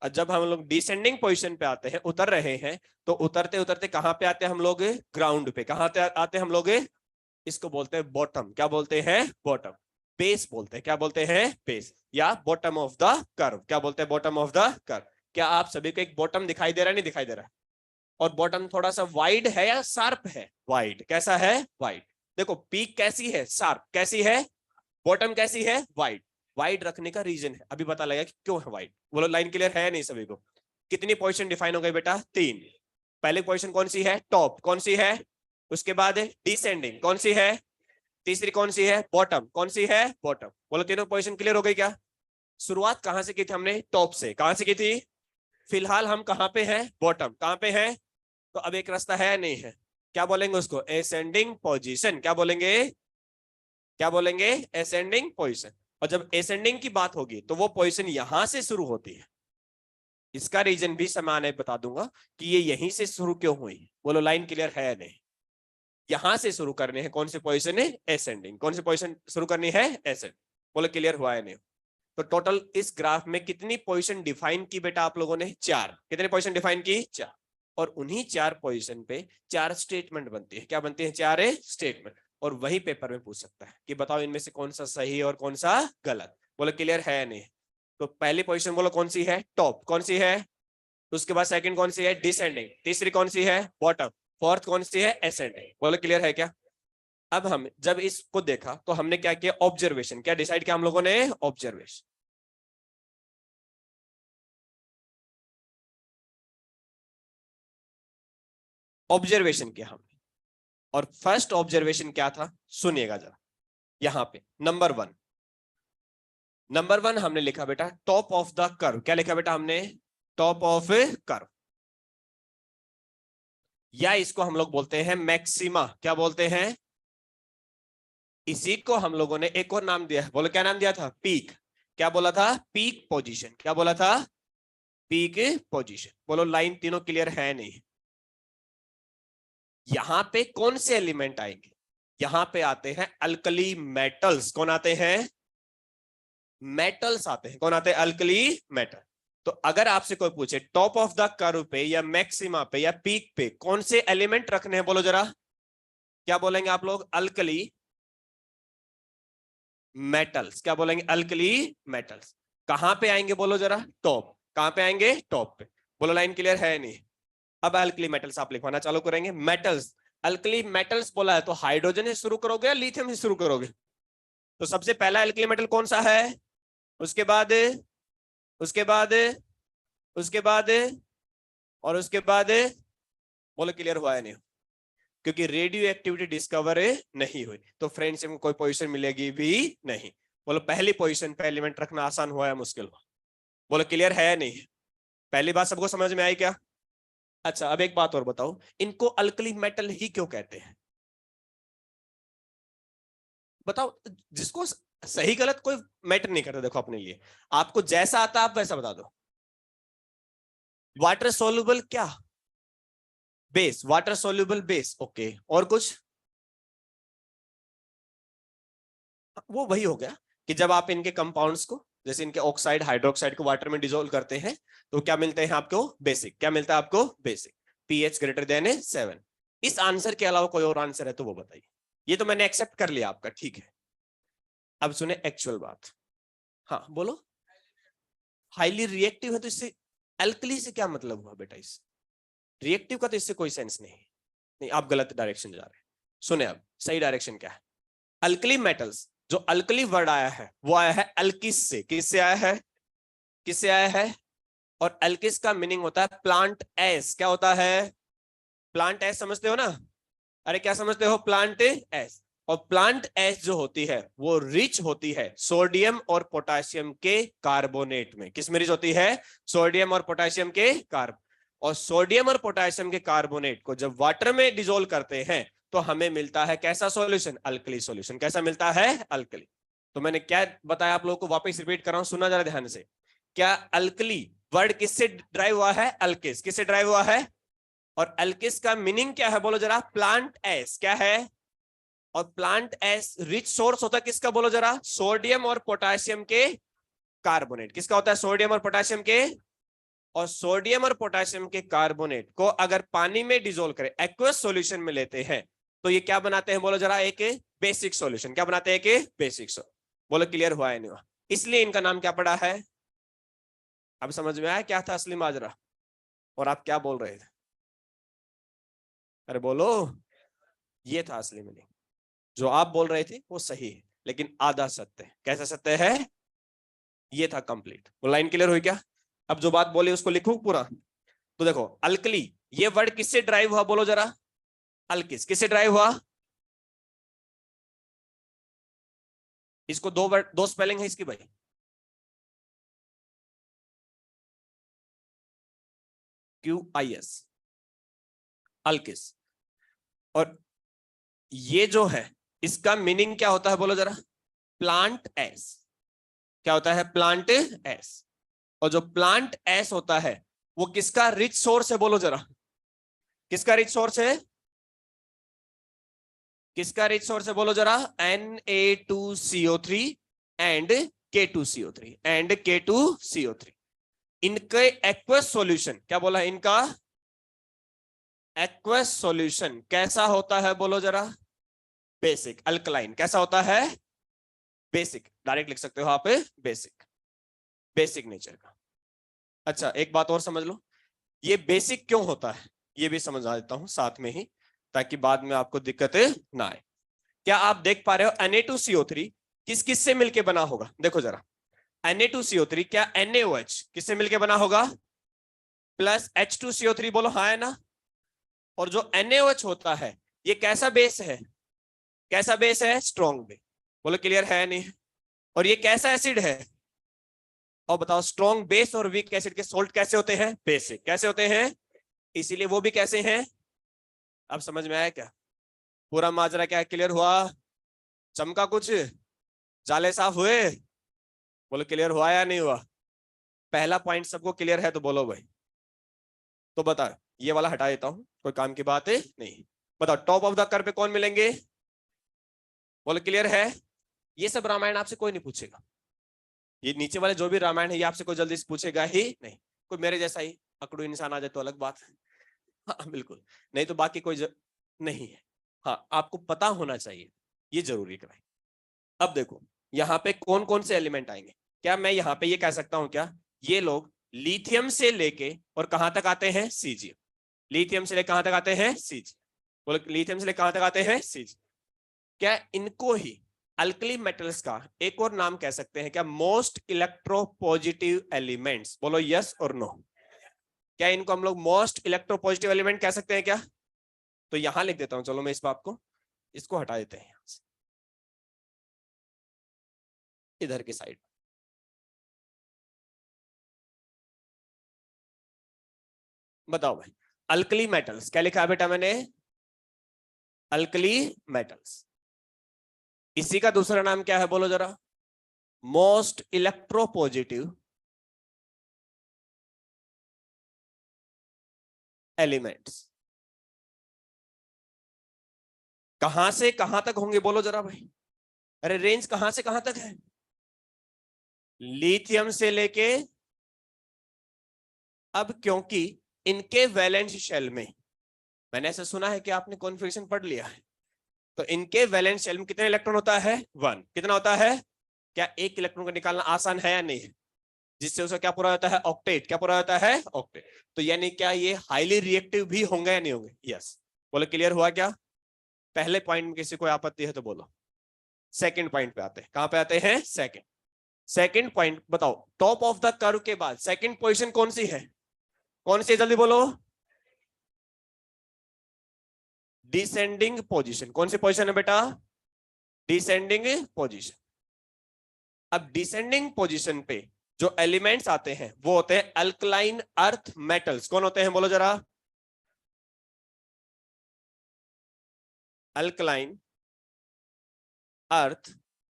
और जब हम लोग डिसेंडिंग पोजीशन पे आते हैं, उतर रहे हैं, तो उतरते उतरते कहां पे आते हैं हम लोग? ग्राउंड पे। कहां आते हैं हम लोग? इसको बोलते हैं बॉटम। क्या बोलते हैं? बॉटम। बेस बोलते हैं। क्या बोलते हैं? बेस या बॉटम ऑफ द कर्व। क्या बोलते हैं? Bottom of the curve. क्या आप सभी को एक बॉटम दिखाई दे रहा है? नहीं दिखाई दे रहा है? और बॉटम थोड़ा सा वाइड है या शार्प है? वाइड। कैसा है? वाइड। देखो पीक कैसी है? शार्प। कैसी है? बॉटम कैसी है? वाइड। वाइड रखने का रीजन है, अभी पता लगेगा कि क्यों है वाइड। बोलो लाइन क्लियर है नहीं सभी को? कितनी पोजीशन डिफाइन हो गई बेटा? 3। पहले पोजीशन कौन सी है? टॉप। कौन सी है? उसके बाद डिसेंडिंग। कौन सी है? तीसरी कौन सी है? बॉटम। कौन सी है? बॉटम। बोलो तीनों पोजीशन क्लियर हो गई क्या? शुरुआत कहां से की थी हमने? टॉप से। कहां से की थी? फिलहाल हम कहां पे हैं? बॉटम। कहां पे हैं? तो अब एक रास्ता है नहीं है? क्या बोलेंगे उसको? Ascending position. क्या बोलेंगे? क्या बोलेंगे? Ascending position. और जब असेंडिंग की बात होगी तो वो पोजीशन यहां से शुरू होती है। इसका रीजन भी समान बता दूंगा कि ये यहीं से शुरू क्यों हुई। बोलो लाइन क्लियर है नहीं? यहां से शुरू करने हैं कौन सी पोजीशन है? असेंडिंग। कौन सी पोजीशन शुरू करनी है? असेंडिंग। बोलो क्लियर हुआ है नहीं? तो टोटल इस ग्राफ में कितनी पोजीशन डिफाइन की बेटा आप लोगों ने? 4। कितने पोजीशन डिफाइन की? 4। और उन्हीं 4 पोजीशन पे 4 स्टेटमेंट बनती है। क्या बनती है? 4 स्टेटमेंट। और वही पेपर में पूछ सकता है कि बताओ इनमें से कौन सा सही और कौन सा गलत। बोलो क्लियर है नहीं? तो पहली पोजीशन बोलो कौन सी है? टॉप। कौन सी है? उसके बाद सेकंड कौन सी है? डिसेंडिंग। तीसरी कौन सी है? बॉटम। फोर्थ कौन सी है? असेंडिंग। बोलो क्लियर है क्या? अब हम जब इसको देखा तो हमने क्या किया? ऑब्जर्वेशन। क्या डिसाइड किया हम लोगों ने? ऑब्जर्वेशन। ऑब्जर्वेशन किया हमने। और फर्स्ट ऑब्जर्वेशन क्या था? सुनिएगा जरा। यहां पे नंबर 1 हमने लिखा बेटा टॉप ऑफ द कर्व। क्या लिखा बेटा हमने? Top of curve. या इसको हम लोग बोलते हैं मैक्सिमा। क्या बोलते हैं? इसी को हम लोगों ने एक और नाम दिया है। बोलो क्या नाम दिया था? पीक। क्या बोला था? Peak position. क्या बोला था? Peak position. बोलो लाइन तीनों क्लियर है नहीं? यहां पे कौन से एलिमेंट आएंगे? यहां पे आते हैं अल्कली मेटल्स। कौन आते हैं? मेटल्स आते हैं। कौन आते हैं? Alkali metal. तो अगर आपसे कोई पूछे टॉप ऑफ द कर्व पे या मैक्सिमा पे या पीक पे कौन से एलिमेंट रखने हैं, बोलो जरा। क्या बोलेंगे आप लोग? Alkali metals. क्या बोलेंगे? Alkali metals. कहां पे आएंगे बोलो जरा? टॉप। कहां पे आएंगे? टॉप पे। बोलो लाइन क्लियर है नहीं? अब अल्कली मेटल्स आप लिखवाना चालू करेंगे। मेटल्स, अल्कली मेटल्स बोला है तो हाइड्रोजन से शुरू करोगे या लिथियम से शुरू करोगे? तो सबसे पहला अल्कली मेटल कौन सा है? उसके बाद, उसके बाद, उसके बाद, और उसके बाद। बोलो क्लियर हुआ है नहीं? क्योंकि रेडियो एक्टिविटी डिस्कवर नहीं हुई तो फ्रेंड्स में कोई पोजीशन मिलेगी भी नहीं। बोलो पहली पोजीशन पे एलिमेंट रखना आसान हुआ है मुश्किल हुआ? बोलो क्लियर है नहीं? पहली बात सबको समझ में आई क्या? अच्छा अब एक बात और बताओ, इनको अल्कली मेटल ही क्यों कहते हैं? बताओ। जिसको सही गलत कोई मैटर नहीं करता। देखो अपने लिए आपको जैसा आता आप वैसा बता दो। वाटर सोल्यूबल क्या? Base, water soluble base. Okay, और कुछ? वो वही हो गया कि जब आप इनके कंपाउंड्स को, जैसे इनके ऑक्साइड हाइड्रोक्साइड को वाटर में डिसोल्व करते हैं तो क्या मिलते हैं आपको? बेसिक। क्या मिलता है आपको? बेसिक। PH greater than 7। इस आंसर के अलावा कोई और आंसर है तो वो बताइए। ये तो मैंने एक्सेप्ट कर लिया आपका, ठीक है। अब सुने एक्चुअल बात। हाँ बोलो। हाईली रिएक्टिव है तो इससे अल्कली से क्या मतलब हुआ बेटा? इस रिएक्टिव का तो इससे कोई सेंस नहीं। नहीं, आप गलत डायरेक्शन जा रहे हैं। सुने, अब सही डायरेक्शन क्या है? अल्कली मेटल्स, जो अल्कली वर्ड आया है वो आया है अल्किस से। किससे आया है? किससे आया है? और अल्किस का मीनिंग होता है प्लांट एस। क्या होता है? प्लांट एस समझते हो ना? अरे क्या समझते हो? Plant S. और प्लांट एस जो होती है वो रिच होती है सोडियम और पोटेशियम के कार्बोनेट में। किस में रिच होती है? सोडियम और पोटेशियम के कार्ब। और सोडियम और पोटेशियम के कार्बोनेट को जब वाटर में डिसोल्व करते हैं तो हमें मिलता है कैसा सॉल्यूशन? Alkali solution. कैसा मिलता है? अल्कली। तो मैंने क्या बताया आप लोगों को, वापस रिपीट कर रहा हूं, सुना जरा ध्यान से। क्या अल्कली वर्ड किससे ड्राइव हुआ है? अल्किस। किससे ड्राइव हुआ है? और अल्किस का मीनिंग क्या है बोलो जरा? Plant S. क्या है? और प्लांट एस रिच सोर्स होता है किसका बोलो जरा? सोडियम और पोटेशियम के कार्बोनेट। किसका होता है? सोडियम और पोटेशियम के। और सोडियम और पोटेशियम के कार्बोनेट को अगर पानी में डिसोल्व करें, एक्वस सॉल्यूशन में लेते हैं, तो ये क्या बनाते हैं बोलो जरा? एक बेसिक सॉल्यूशन। क्या बनाते हैं? एक बेसिक सॉल्यूशन। बोलो क्लियर हुआ है नहीं हुआ? इसलिए इनका नाम क्या पड़ा है? अब समझ में आया क्या था असली माजरा? और आप क्या बोल रहे थे? अरे बोलो। ये था असली मीनिंग। जो आप बोल रहे थे वो सही है लेकिन आधा सत्य है। कैसा सत्य है? ये था कंप्लीट। वो लाइन क्लियर हुई क्या? अब जो बात बोली उसको लिखूं पूरा? तो देखो, अल्कली ये वर्ड किससे ड्राइव हुआ बोलो जरा? अल्किस। किससे ड्राइव हुआ? इसको दो वर्ड, दो स्पेलिंग है इसकी भाई। QIS, अल्किस। और ये जो है इसका मीनिंग क्या होता है बोलो जरा? Plant S. क्या होता है? Plant S. और जो प्लांट एस होता है वो किसका रिच सोर्स है बोलो जरा? किसका रिच सोर्स है? किसका रिच सोर्स है बोलो जरा? Na2CO3 and K2CO3 and K2CO3। इनके एक्वस सॉल्यूशन, क्या बोला है इनका? एक्वस सॉल्यूशन कैसा होता है बोलो जरा? Basic alkaline. कैसा होता है? बेसिक। डायरेक्ट लिख सकते हो आप बेसिक। बेसिक नेचर का। अच्छा एक बात और समझ लो, ये बेसिक क्यों होता है ये भी समझा देता हूं साथ में ही, ताकि बाद में आपको दिक्कत ना आए। क्या आप देख पा रहे हो Na2CO3 किस किस से मिलके बना होगा? देखो जरा, Na2CO3 क्या NaOH किससे मिलके बना होगा? Plus H2CO3। बोलो हाँ है ना? और जो NaOH होता है ये कैसा बेस है? कैसा बेस है? Strong base. बोलो क्लियर है नहीं? और ये कैसा एसिड है? और बताओ, स्ट्रॉन्ग बेस और वीक एसिड के सोल्ट कैसे होते हैं? बेसिक। कैसे होते हैं? इसीलिए वो भी कैसे हैं? अब समझ में आया क्या? पूरा माजरा क्या क्लियर हुआ? चमका कुछ? जाले साफ हुए? बोलो क्लियर हुआ या नहीं हुआ? पहला पॉइंट सबको क्लियर है तो बोलो भाई। तो बता, ये वाला हटा देता हूं, कोई काम की बात है नहीं। बताओ टॉप ऑफ द कर पे कौन मिलेंगे? बोलो क्लियर है? ये सब रामायण आपसे कोई नहीं पूछेगा। ये नीचे वाले जो भी रामायण है ये आपसे कोई जल्दी से पूछेगा ही नहीं। कोई मेरे जैसा ही अकड़ू इंसान आ जाए तो अलग बात है। हाँ बिल्कुल। नहीं तो बाकी कोई नहीं है। हाँ आपको पता होना चाहिए, ये जरूरी है भाई। अब देखो यहाँ पे कौन कौन से एलिमेंट आएंगे। क्या मैं यहाँ पे ये कह सकता हूँ क्या? ये लोग लिथियम से लेके और कहां तक आते हैं? सीजियम। लिथियम से लेकर कहां तक आते हैं? सीजियम। बोलो लिथियम से लेकर कहां तक आते हैं? सीजियम। क्या इनको ही अल्कली मेटल्स का एक और नाम कह सकते हैं क्या? Most electropositive elements. बोलो यस और नो। क्या इनको हम लोग मोस्ट इलेक्ट्रोपॉजिटिव एलिमेंट कह सकते हैं क्या? तो यहां लिख देता हूं, चलो मैं इस बात को, इसको हटा देते हैं यहां से, इधर की साइड। बताओ भाई, अल्कली मेटल्स क्या लिखा है बेटा मैंने? Alkali metals. इसी का दूसरा नाम क्या है बोलो जरा? Most electropositive elements. कहां से कहां तक होंगे बोलो जरा भाई, अरे रेंज कहां से कहां तक है? लिथियम से लेके, अब क्योंकि इनके वैलेंस शेल में, मैंने ऐसा सुना है कि आपने कॉन्फ़िगरेशन पढ़ लिया है, तो इनके वैलेंस शेल में कितने इलेक्ट्रॉन होता है? 1। कितना होता है? क्या एक इलेक्ट्रॉन को निकालना आसान है या नहीं? जिससे उसका क्या पूरा होता है? ऑक्टेट। क्या पूरा होता है? ऑक्टेट। तो यानी क्या ये हाईली रिएक्टिव भी होंगे या नहीं होंगे? यस। बोलो क्लियर हुआ क्या? पहले पॉइंट में किसी को आपत्ति है तो बोलो। सेकंड पॉइंट पे आते हैं। कहां पे आते हैं? सेकंड पॉइंट बताओ, टॉप ऑफ द कर्व के बाद सेकंड पोजीशन कौन सी है? कौन सी है? जल्दी बोलो। Descending position. कौन सी पोजीशन है बेटा? Descending position. अब डिसेंडिंग पोजीशन पे जो एलिमेंट्स आते हैं वो होते हैं अल्कलाइन अर्थ मेटल्स। कौन होते हैं बोलो जरा? Alkaline earth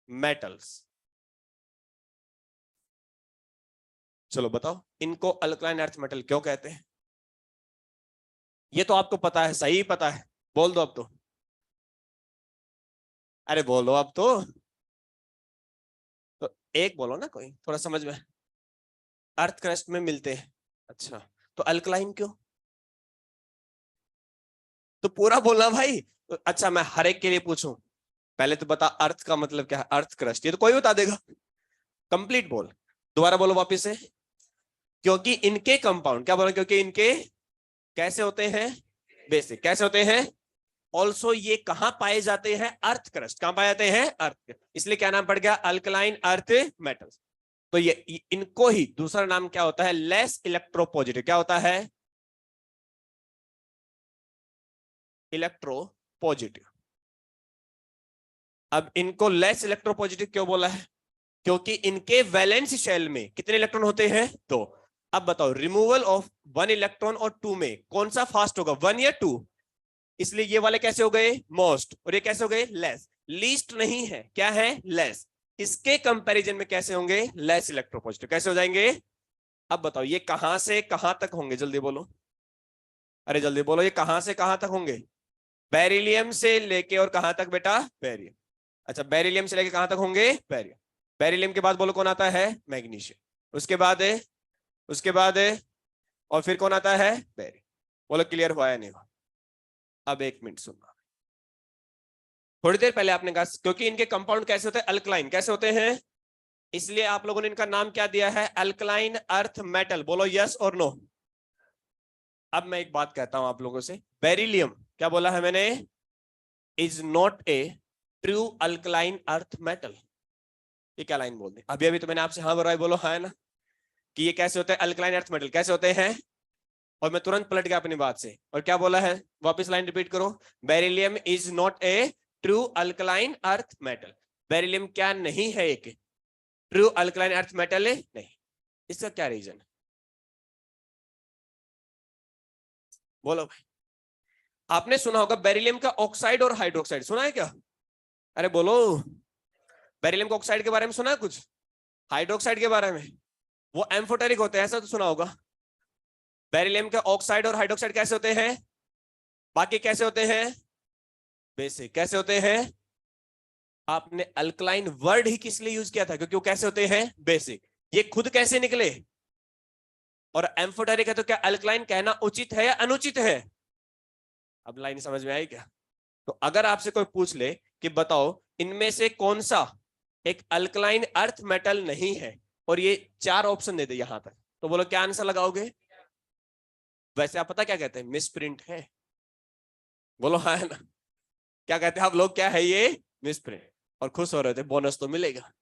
metals. चलो बताओ, इनको अल्कलाइन अर्थ मेटल क्यों कहते हैं? ये तो आपको पता है, सही पता है, बोल दो अब तो। अरे बोलो अब तो एक बोलो ना, कोई थोड़ा समझ में। अर्थ क्रस्ट में मिलते हैं। अच्छा, तो अल्कलाइन क्यों? तो पूरा बोलना भाई। तो अच्छा, मैं हर एक के लिए पूछूं? पहले तो बता अर्थ का मतलब क्या है। अर्थ क्रस्ट ये तो कोई बता देगा। कंप्लीट बोल, दोबारा बोलो वापिस से। क्योंकि इनके कंपाउंड, क्या बोलो? क्योंकि इनके कैसे होते हैं? बेसिक। कैसे होते हैं? ऑल्सो ये कहां पाए जाते हैं? Earth crust. कहां पाए जाते हैं? अर्थ। इसलिए क्या नाम पड़ गया? Alkaline earth metals. तो ये इनको ही दूसरा नाम क्या होता है? Less electropositive. क्या होता है? इलेक्ट्रोपॉजिटिव। अब इनको लेस इलेक्ट्रोपॉजिटिव क्यों बोला है? क्योंकि इनके वैलेंस शेल में कितने इलेक्ट्रॉन होते हैं? 2। अब बताओ, रिमूवल ऑफ 1 इलेक्ट्रॉन और 2 में कौन सा फास्ट होगा, 1 या 2? इसलिए ये वाले कैसे हो गए? मोस्ट। और ये कैसे हो गए? लेस। लीस्ट नहीं है, क्या है? लेस। इसके कंपैरिजन में कैसे होंगे? Less electropositive. कैसे हो जाएंगे? अब बताओ, ये कहां से कहां तक होंगे? जल्दी बोलो, अरे जल्दी बोलो, ये कहां से कहां तक होंगे? बेरिलियम से लेके और कहां तक बेटा? बेरियम। अच्छा, बेरिलियम से लेके कहां तक होंगे? बेरियम। बेरिलियम के बाद बोलो कौन आता है? मैग्नीशियम। उसके बाद है, उसके बाद है, और फिर कौन आता है? बेरियम। बोलो क्लियर हुआ या नहीं हुआ? अब एक मिनट सुनना। थोड़ी देर पहले आपने कहा क्योंकि इनके कंपाउंड कैसे होते हैं? अल्कलाइन। कैसे होते हैं? इसलिए आप लोगों ने इनका नाम क्या दिया है? Alkaline earth metal. बोलो यस और नो। अब मैं एक बात कहता हूं आप लोगों से, बेरिलियम, क्या बोला है मैंने? Is not a true alkaline earth metal. ये क्या लाइन बोल दी? अभी अभी तो मैंने आपसे हाँ बोला, बोलो हाँ है ना, कि ये कैसे होते हैं? Alkaline earth metal. कैसे होते हैं? और मैं तुरंत पलट गया अपनी बात से, और क्या बोला है? वापस लाइन रिपीट करो। Beryllium is not a true alkaline earth metal. Beryllium क्या नहीं है? एक ट्रू अल्कलाइन अर्थ मेटल है नहीं। इसका क्या रीजन है? बोलो भाई। आपने सुना होगा बेरिलियम का ऑक्साइड और हाइड्रोक्साइड, सुना है क्या? अरे बोलो। बेरिलियम का ऑक्साइड के बारे में सुना है कुछ? हाइड्रोक्साइड के बारे में? वो एम्फोटेरिक होते हैं, ऐसा तो सुना होगा। बेरिलियम के ऑक्साइड और हाइड्रोक्साइड कैसे होते हैं? बाकी कैसे होते हैं? बेसिक। कैसे होते हैं? आपने अल्कलाइन वर्ड ही किस लिए यूज किया था? क्योंकि वो कैसे होते हैं? बेसिक। ये खुद कैसे निकले? और एम्फोटेरिक है, तो क्या अल्कलाइन कहना उचित है या अनुचित है? अब लाइन समझ में आई क्या? तो अगर आपसे कोई पूछ ले कि बताओ इनमें से कौन सा एक अल्कलाइन अर्थ मेटल नहीं है, और ये 4 ऑप्शन दे दे यहां तक, तो बोलो क्या आंसर लगाओगे? वैसे आप पता क्या कहते हैं? मिसप्रिंट है। बोलो हाँ है ना? क्या कहते हैं आप लोग? क्या है ये? मिसप्रिंट। और खुश हो रहे थे, बोनस तो मिलेगा।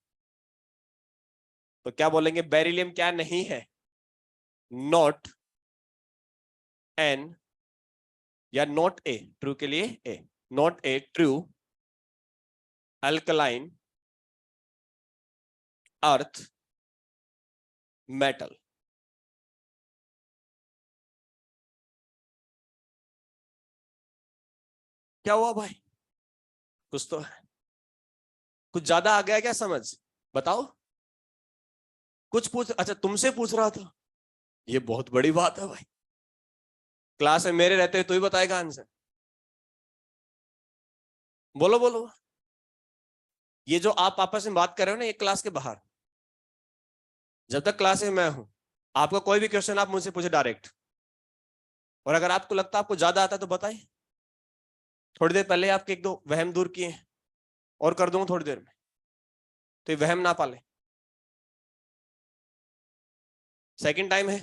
तो क्या बोलेंगे? बेरिलियम क्या नहीं है? नॉट एन, या नॉट ए, ट्रू के लिए a, not a true alkaline earth metal. क्या हुआ भाई? कुछ तो है, कुछ ज्यादा आ गया क्या समझ? बताओ। कुछ पूछ, अच्छा तुमसे पूछ रहा था, ये बहुत बड़ी बात है भाई। क्लास में मेरे रहते हुए तू ही बताएगा आंसर? बोलो बोलो। ये जो आप आपस में बात कर रहे हो ना, ये क्लास के बाहर। जब तक क्लास में मैं हूं, आपका कोई भी क्वेश्चन आप मुझसे पूछे डायरेक्ट, और अगर आपको लगता है आपको ज्यादा आता है तो बताइए। थोड़ी देर पहले आपके एक दो वहम दूर किए हैं, और कर दूंगा थोड़ी देर में, तो ये वहम ना पाले। सेकंड टाइम है,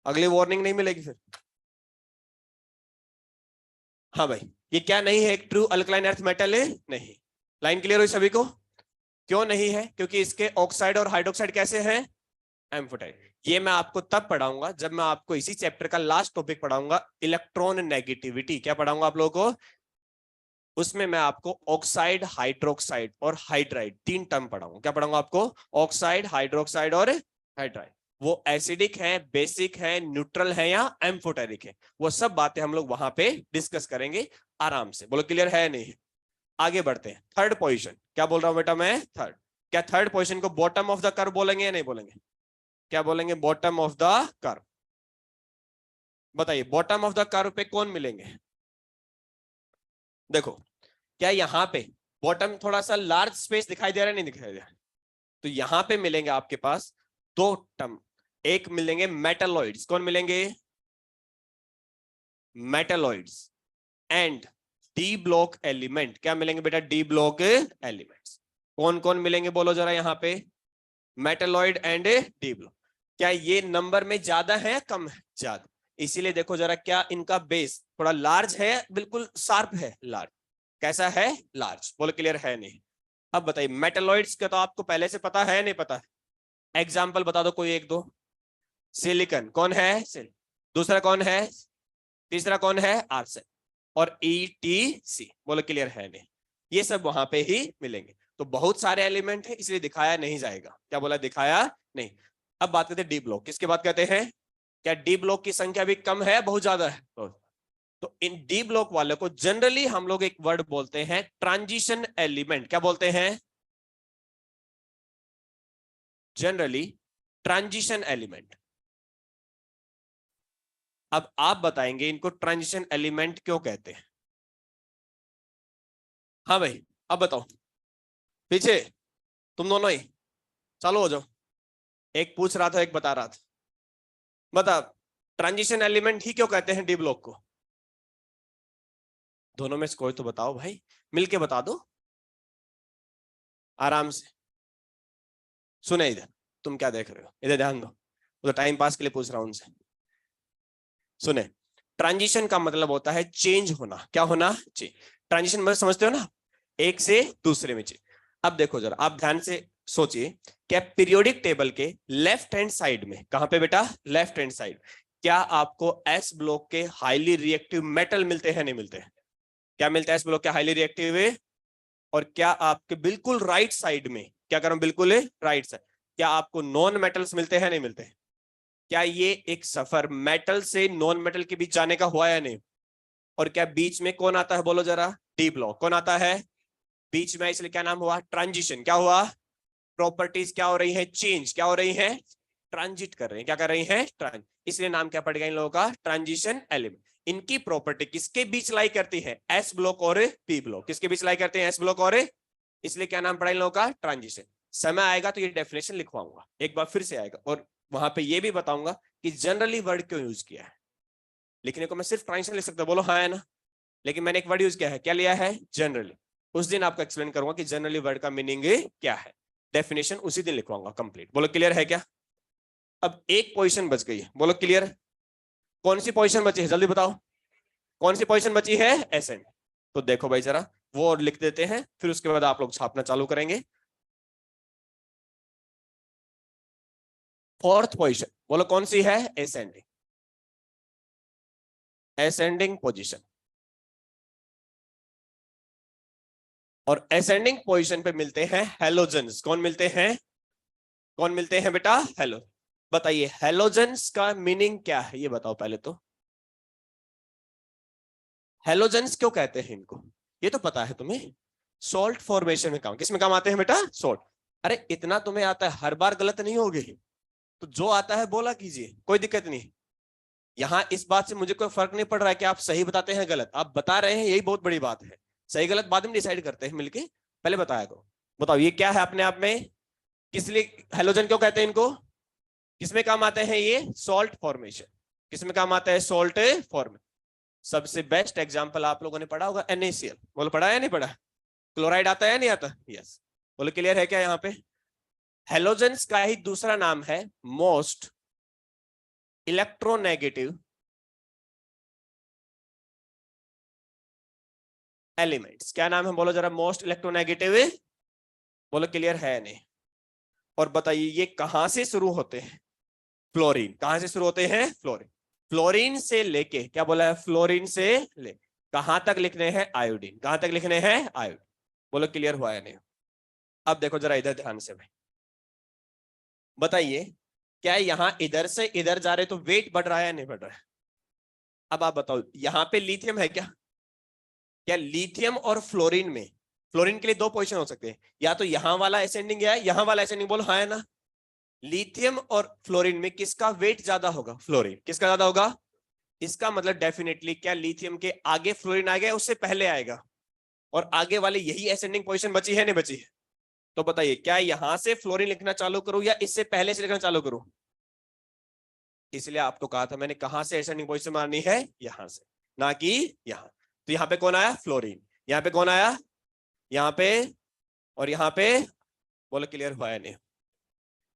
अगली वार्निंग नहीं मिलेगी फिर। हाँ भाई, ये क्या नहीं है? एक ट्रू अल्कलाइन अर्थ मेटल है नहीं। लाइन क्लियर हुई सभी को? क्यों नहीं है? क्योंकि इसके ऑक्साइड और हाइड्रोक्साइड कैसे हैं? एम्फोटाइड। ये मैं आपको तब पढ़ाऊंगा जब मैं आपको इसी चैप्टर का लास्ट टॉपिक पढ़ाऊंगा, इलेक्ट्रॉन नेगेटिविटी। क्या पढ़ाऊंगा आप लोगों को? उसमें मैं आपको ऑक्साइड, हाइड्रोक्साइड और हाइड्राइड तीन टर्म पढ़ाऊंगा। क्या पढ़ाऊंगा आपको? ऑक्साइड, हाइड्रोक्साइड और हाइड्राइड। वो एसिडिक है, बेसिक है, न्यूट्रल है या एम्फोटेरिक है, वो सब बातें हम लोग वहां पे डिस्कस करेंगे आराम से। बोलो क्लियर है नहीं? आगे बढ़ते हैं। Third position. क्या बोल रहा हूं बेटा मैं? थर्ड। क्या थर्ड पोजीशन को बॉटम ऑफ द कर्व बोलेंगे या नहीं बोलेंगे? क्या बोलेंगे? Bottom of the curve. बताइए, बॉटम ऑफ द कर्व पे कौन मिलेंगे? देखो, क्या यहाँ पे बॉटम थोड़ा सा लार्ज स्पेस दिखाई दे रहा है, नहीं दिखाई दे रहा? तो यहां पे मिलेंगे आपके पास दो टर्म। एक मिलेंगे मेटलॉइड्स। कौन मिलेंगे? Metalloids. And D block element. क्या मिलेंगे बेटा? D block elements. कौन कौन मिलेंगे बोलो जरा यहां पे? Metalloid and D block. क्या ये नंबर में ज्यादा है या कम है? ज्यादा। इसीलिए देखो जरा, क्या इनका बेस थोड़ा लार्ज है? बिल्कुल शार्प है, लार्ज। कैसा है? लार्ज। बोलो क्लियर है नहीं? अब बताइए, मेटलॉइड्स का तो आपको पहले से पता है नहीं पता है? एग्जाम्पल बता दो कोई एक दो। सिलिकॉन। कौन है? सिल। दूसरा कौन है? तीसरा कौन है? आर्सेन। और ETC। बोलो क्लियर है नहीं? ये सब वहां पे ही मिलेंगे। तो बहुत सारे एलिमेंट है, इसलिए दिखाया नहीं जाएगा। क्या बोला? दिखाया नहीं। अब बात करते हैं डी ब्लॉक। किसके बात करते हैं? क्या डी ब्लॉक की संख्या भी कम है, बहुत ज्यादा है? तो इन डी ब्लॉक वाले को जनरली हम लोग एक वर्ड बोलते हैं ट्रांजिशन एलिमेंट। क्या बोलते हैं? Generally transition element. अब आप बताएंगे इनको ट्रांजिशन एलिमेंट क्यों कहते हैं? हाँ भाई, अब बताओ। पीछे तुम दोनों ही चालू हो जाओ। एक पूछ रहा था, एक बता रहा था। बता, ट्रांजिशन एलिमेंट ही क्यों कहते हैं डी ब्लॉक को? दोनों में से कोई तो बताओ भाई, मिलके बता दो आराम से। सुने इधर, तुम क्या देख रहे हो? इधर ध्यान दो, तो टाइम पास के लिए पूछ रहा हूं उनसे। सुने, ट्रांजिशन का मतलब होता है चेंज होना। क्या होना? चेंज। ट्रांजिशन मतलब समझते हो ना? एक से दूसरे में चेंज। अब देखो जरा, आप ध्यान से सोचिए, क्या पीरियोडिक टेबल के लेफ्ट हैंड साइड में, कहां पे बेटा? लेफ्ट हैंड साइड, क्या आपको एस ब्लॉक के हाईली रिएक्टिव मेटल मिलते हैं, नहीं मिलते हैं? क्या मिलता है एस ब्लॉक के हाईली रिएक्टिव? और क्या आपके बिल्कुल राइट साइड में, क्या करूं, बिल्कुल राइट साइड, क्या आपको नॉन मेटल्स मिलते हैं, नहीं मिलते हैं? क्या ये एक सफर मेटल से नॉन मेटल के बीच जाने का हुआ या नहीं? और क्या बीच में कौन आता है बोलो जरा? D block. कौन आता है बीच में? इसलिए क्या नाम हुआ? ट्रांजिशन। क्या हुआ? प्रॉपर्टीज क्या हो रही है? चेंज। क्या हो रही है? ट्रांजिट कर रहे हैं। क्या कर रही है? ट्रांज। इसलिए नाम क्या पड़ गया इन लोगों का? Transition element. इनकी प्रॉपर्टी किसके बीच लाई करती है? एस ब्लॉक और पी ब्लॉक। किसके बीच लाई करते हैं? एस ब्लॉक और। इसलिए क्या नाम पड़ा इन लोगों का? ट्रांजिशन। समय आएगा तो ये डेफिनेशन लिखवाऊंगा, एक बार फिर से आएगा, और वहां पे ये भी बताऊंगा कि जनरली वर्ड क्यों यूज किया है। लिखने को मैं सिर्फ ट्रांजिशन लिख सकता, बोलो हाँ है ना? लेकिन मैंने एक वर्ड यूज किया है। क्या लिया है? जनरली। उस दिन आपको एक्सप्लेन करूंगा कि जनरली वर्ड का मीनिंग क्या है। डेफिनेशन उसी दिन लिखवाऊंगा कंप्लीट। बोलो क्लियर है क्या? अब एक पोजीशन बच गई है, बोलो क्लियर। कौन सी पोजीशन बची है जल्दी बताओ? कौन सी पोजीशन बची है? एसेंट। तो देखो भाई जरा, वो और लिख देते हैं, फिर उसके बाद आप लोग छापना चालू करेंगे। फोर्थ पोजीशन बोलो कौन सी है? एसेंडिंग। Ascending position. और एसेंडिंग पोजीशन पे मिलते हैं हेलोजन्स। कौन मिलते हैं? कौन मिलते हैं बेटा? हेलो। बताइए हेलोजन्स का मीनिंग क्या है, ये बताओ पहले तो। हेलोजन्स क्यों कहते हैं इनको, ये तो पता है तुम्हें? सॉल्ट फॉर्मेशन में काम, किस में काम आते हैं बेटा? सॉल्ट। अरे इतना तुम्हें आता है, हर बार गलत नहीं होगी, तो जो आता है बोला कीजिए, कोई दिक्कत नहीं। यहाँ इस बात से मुझे कोई फर्क नहीं पड़ रहा है कि आप सही बताते हैं गलत, आप बता रहे हैं, यही बहुत बड़ी बात है। सही गलत बाद में डिसाइड करते हैं मिलके, पहले बताया करो। बताओ ये क्या है अपने आप में, किस लिए हेलोजन क्यों कहते हैं इनको, किसमें काम आते हैं ये, सॉल्ट फॉर्मेशन, किसमें काम आता है, सॉल्ट फॉर्मेशन। सबसे बेस्ट एग्जांपल आप लोगों ने पढ़ा होगा NaCl, बोलो पढ़ा है नहीं पढ़ा, क्लोराइड आता है नहीं आता, यस, बोलो क्लियर है क्या। यहाँ पे हेलोजेंस का ही दूसरा नाम है मोस्ट इलेक्ट्रोनेगेटिव एलिमेंट्स। क्या नाम है बोलो जरा, मोस्ट इलेक्ट्रोनेगेटिव, बोलो क्लियर है नहीं। और बताइए ये कहां से शुरू होते हैं, फ्लोरीन, कहां से शुरू होते हैं, फ्लोरीन, फ्लोरीन से लेके, क्या बोला है, फ्लोरीन से ले कहां तक लिखने हैं, आयोडीन, कहां तक लिखने हैं, आयोडीन, बोलो क्लियर हुआ है नहीं। अब देखो जरा इधर ध्यान से भाई, बताइए क्या यहां इधर से इधर जा रहे तो वेट बढ़ रहा है या नहीं बढ़ रहा है। अब आप बताओ यहां पे लिथियम है क्या लिथियम और फ्लोरीन में, फ्लोरीन के लिए दो पोजीशन हो सकते हैं, या तो यहां वाला असेंडिंग या यहां वाला असेंडिंग, बोलो हाँ है ना। लिथियम और फ्लोरीन में किसका वेट ज्यादा होगा, फ्लोरीन, किसका ज्यादा होगा। इसका मतलब डेफिनेटली क्या लिथियम के आगे फ्लोरीन आएगा, उससे पहले आएगा, और आगे वाली यही असेंडिंग पोजीशन बची है नहीं बची है। तो बताइए क्या यहां से फ्लोरीन लिखना चालू करूं या इससे पहले से लिखना चालू करूं। इसलिए आपको कहा था मैंने, कहां से असेंडिंग पोजीशन मारनी है, यहां से, ना कि यहां। तो यहां पे कौन आया, फ्लोरीन, यहां पे कौन आया, यहां पे, और यहां पे, बोलो क्लियर हुआ है नहीं।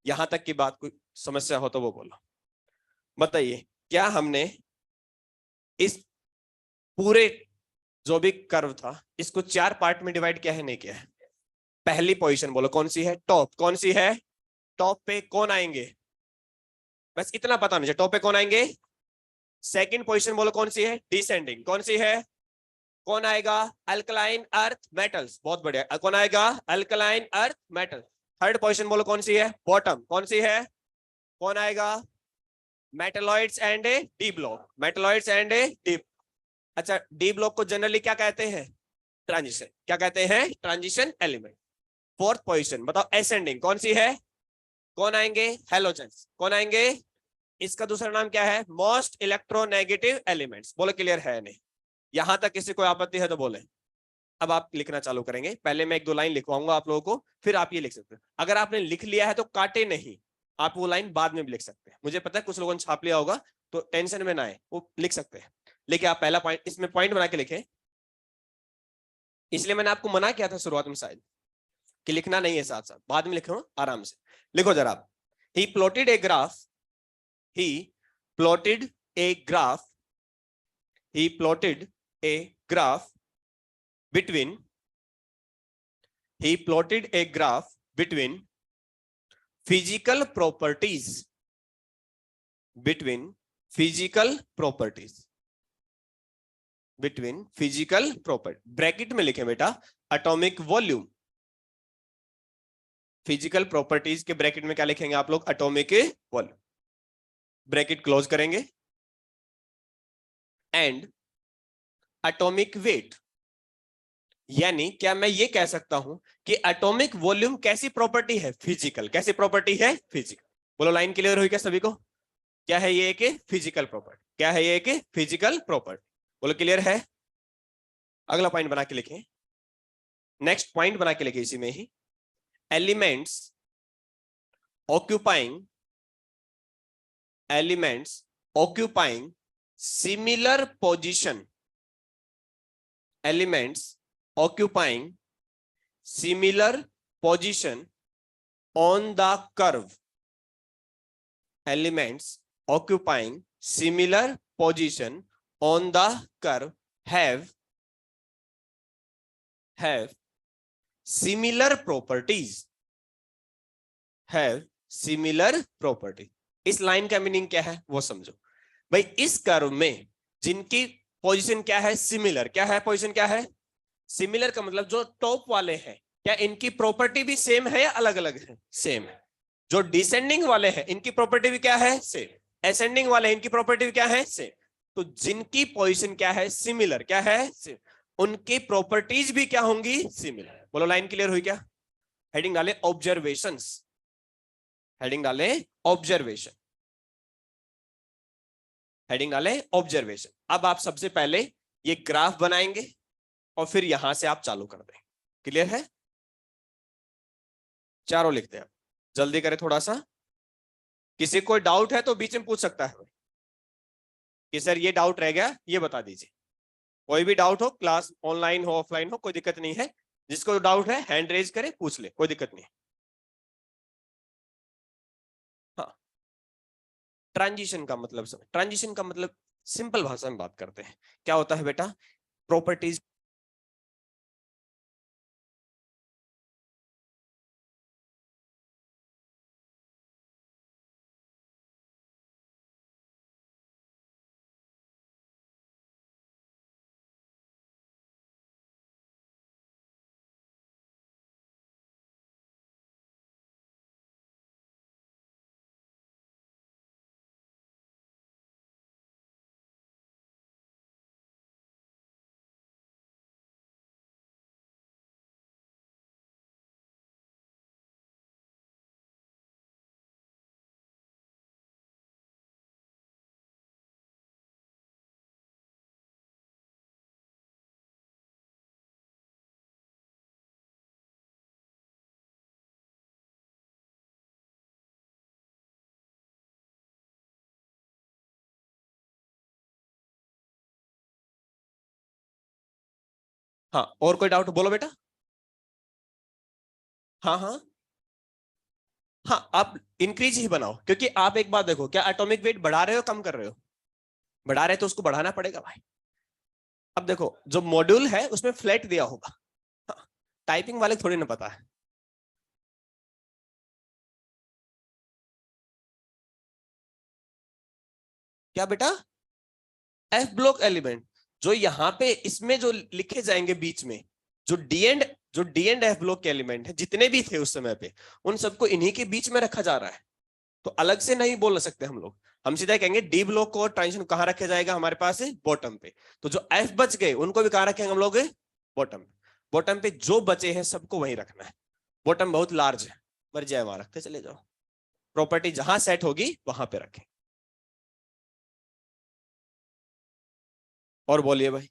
यहां तक की बात कोई समस्या हो तो वो बोलो। बताइए क्या हमने इस पूरे जो भी कर्व था इसको 4 पार्ट में डिवाइड किया है, नहीं किया है। पहली पोजीशन बोलो कौन सी है, टॉप, कौन सी है, टॉप पे कौन आएंगे, बस इतना पता नहीं चाहिए, टॉप पे कौन आएंगे। सेकंड पोजीशन बोलो कौन सी है, डिसेंडिंग, कौन सी है, कौन आएगा, अल्कलाइन अर्थ मेटल्स, बहुत बढ़िया, कौन आएगा, alkaline earth metal. Third position बोलो कौन सी है, बॉटम, कौन सी है, कौन आएगा, metalloids and D block, metalloids and D. अच्छा डी ब्लॉक को जनरली क्या कहते हैं, ट्रांजिशन, क्या कहते हैं, ट्रांजिशन एलिमेंट। फोर्थ पोजीशन बताओ एसेंडिंग, कौन सी है, कौन आएंगे, हेलोजेंस, कौन आएंगे, इसका दूसरा नाम क्या है, मोस्ट इलेक्ट्रोनेगेटिव एलिमेंट्स, बोलो क्लियर है नहीं। यहां तक किसी को आपत्ति है तो बोले। अब आप लिखना चालू करेंगे, पहले मैं 1-2 लाइन लिखवाऊंगा आप लोगों को, फिर आप ये लिख सकते हैं। अगर आपने लिख लिया है तो काटे नहीं, आप वो लाइन बाद में भी लिख सकते हैं। मुझे पता है कुछ लोगों ने छाप लिया होगा, तो टेंशन में ना आए, वो लिख सकते हैं। लेकिन आप पहला पॉइंट इसमें पॉइंट बना के लिखें, इसलिए मैंने आपको मना किया था शुरुआत में शायद कि लिखना नहीं है, साथ साथ बाद में लिखो आराम से। लिखो जरा, he plotted a graph, he plotted a graph, he plotted a graph between, he plotted a graph between physical properties, between physical properties, between physical property, bracket में लिखें बेटा एटॉमिक वॉल्यूम, फिजिकल प्रॉपर्टीज के bracket में क्या लिखेंगे आप लोग, atomic volume, bracket close करेंगे, एंड एटॉमिक वेट। यानी क्या मैं ये कह सकता हूं कि एटॉमिक वॉल्यूम कैसी प्रॉपर्टी है, फिजिकल, कैसी प्रॉपर्टी है, फिजिकल। बोलो लाइन क्लियर हुई क्या सभी को, क्या है ये एक फिजिकल प्रॉपर्टी, क्या है ये एक फिजिकल प्रॉपर्टी, बोलो क्लियर है। अगला पॉइंट बना के लिखें, नेक्स्ट पॉइंट बना के लिखें इसी में ही, elements occupying, elements occupying similar position, elements occupying similar position on the curve, elements occupying similar position on the curve have similar properties, have similar property। इस लाइन का मीनिंग क्या है वो समझो भाई। इस कर्व में जिनकी पोजीशन क्या है, सिमिलर, क्या है पोजीशन, क्या है सिमिलर, का मतलब जो टॉप वाले हैं क्या इनकी प्रॉपर्टी भी सेम है या अलग अलग है, सेम है। जो डिसेंडिंग वाले हैं इनकी प्रॉपर्टी भी क्या है, सेम। असेंडिंग वाले हैं इनकी प्रॉपर्टी भी क्या है, सेम। तो जिनकी पोजीशन क्या है, सिमिलर, क्या है, सेम, उनकी प्रॉपर्टीज भी क्या होंगी, सिमिलर। बोलो लाइन क्लियर हुई क्या। हेडिंग डाले ऑब्जर्वेशंस, हेडिंग डाले ऑब्जर्वेशन। हेडिंग डाले ऑब्जर्वेशन। अब आप सबसे पहले ये ग्राफ बनाएंगे और फिर यहां से आप चालू कर दें। क्लियर है? चारों लिखते हैं, जल्दी करें थोड़ा सा। किसी कोई डाउट है तो बीच में पूछ सकता है कि सर ये डाउट रह गया, ये बता दीजिए। कोई भी डाउट हो, क्लास ऑनलाइन हो ऑफलाइन हो, कोई दिक्कत नहीं है। जिसको डाउट है हैंड रेज करे, पूछ ले, कोई दिक्कत नहीं है। हाँ, ट्रांजिशन का मतलब समझ। ट्रांजिशन का मतलब सिंपल भाषा में बात करते हैं, क्या होता है बेटा? प्रॉपर्टीज। हाँ, और कोई डाउट बोलो बेटा। हाँ हाँ हाँ, आप इंक्रीज ही बनाओ, क्योंकि आप एक बात देखो, क्या एटॉमिक वेट बढ़ा रहे हो कम कर रहे हो? बढ़ा रहे तो उसको बढ़ाना पड़ेगा भाई। अब देखो, जो मॉड्यूल है उसमें फ्लैट दिया होगा। हाँ, टाइपिंग वाले थोड़ी ना पता है। क्या बेटा? एफ ब्लॉक एलिमेंट, जो यहाँ पे इसमें जो लिखे जाएंगे बीच में, जो डी एंड एफ ब्लॉक के एलिमेंट है जितने भी थे उस समय पे, उन सबको इन्हीं के बीच में रखा जा रहा है। तो अलग से नहीं बोल सकते हम लोग। हम सीधा कहेंगे डी ब्लॉक को ट्रांजिशन कहाँ रखा जाएगा? हमारे पास है बॉटम पे। तो जो एफ बच गए उनको भी कहाँ रखेंगे हम लोग? बॉटम पे। बॉटम पे जो बचे हैं सबको वहीं रखना है। बॉटम बहुत लार्ज है, मर जाए वहां रखते चले जाओ। प्रॉपर्टी जहां सेट होगी वहां पे रखें। और बोलिए भाई।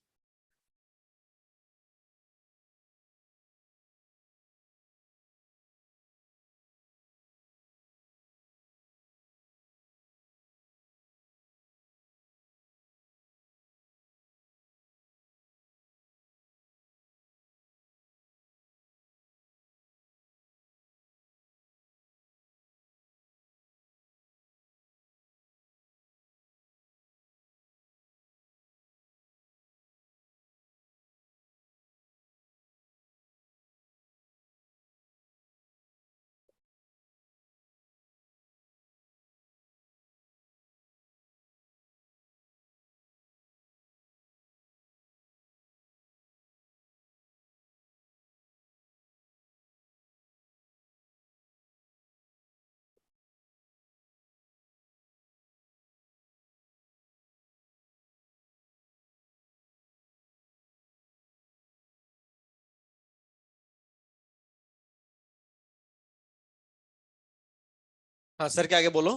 हाँ सर के आगे बोलो।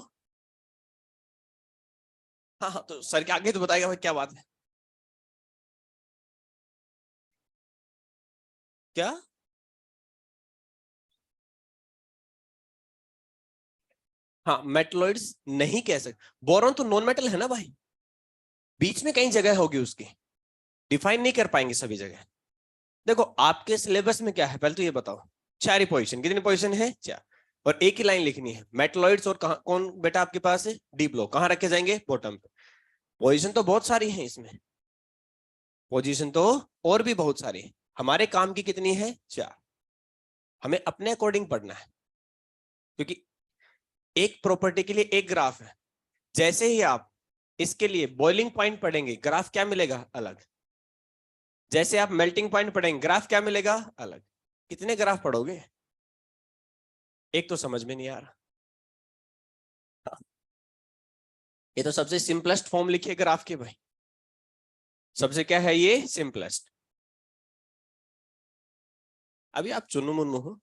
हाँ हाँ, तो सर के आगे तो बताएगा भाई, क्या बात है? क्या? हाँ, मेटलॉइड्स नहीं कह सकते। बोरॉन तो नॉन मेटल है ना भाई। बीच में कहीं जगह होगी उसकी, डिफाइन नहीं कर पाएंगे सभी जगह। देखो आपके सिलेबस में क्या है, पहले तो ये बताओ। चार ही पोजीशन, कितनी पोजीशन है? चार। और एक ही लाइन लिखनी है, मेटलॉइड्स। और कहाँ कौन बेटा आपके पास है? D block. कहाँ रखे जाएंगे? बॉटम पे। पोजीशन तो बहुत सारी है इसमें। पोजीशन तो और भी बहुत सारी है। हमारे काम की कितनी है? चार। हमें अपने अकॉर्डिंग पढ़ना है, क्योंकि एक प्रॉपर्टी के लिए एक ग्राफ है। जैसे ही आप इसके लिए बॉइलिंग पॉइंट पढ़ेंगे, ग्राफ क्या मिलेगा? अलग। जैसे आप मेल्टिंग पॉइंट पढ़ेंगे, ग्राफ क्या मिलेगा? अलग। कितने ग्राफ पढ़ोगे? एक तो समझ में नहीं आ रहा। ये तो सबसे सिंपलेस्ट फॉर्म लिखिए ग्राफ के भाई। सबसे क्या है ये? सिंपलेस्ट। अभी आप चुनु मुन्नु हो।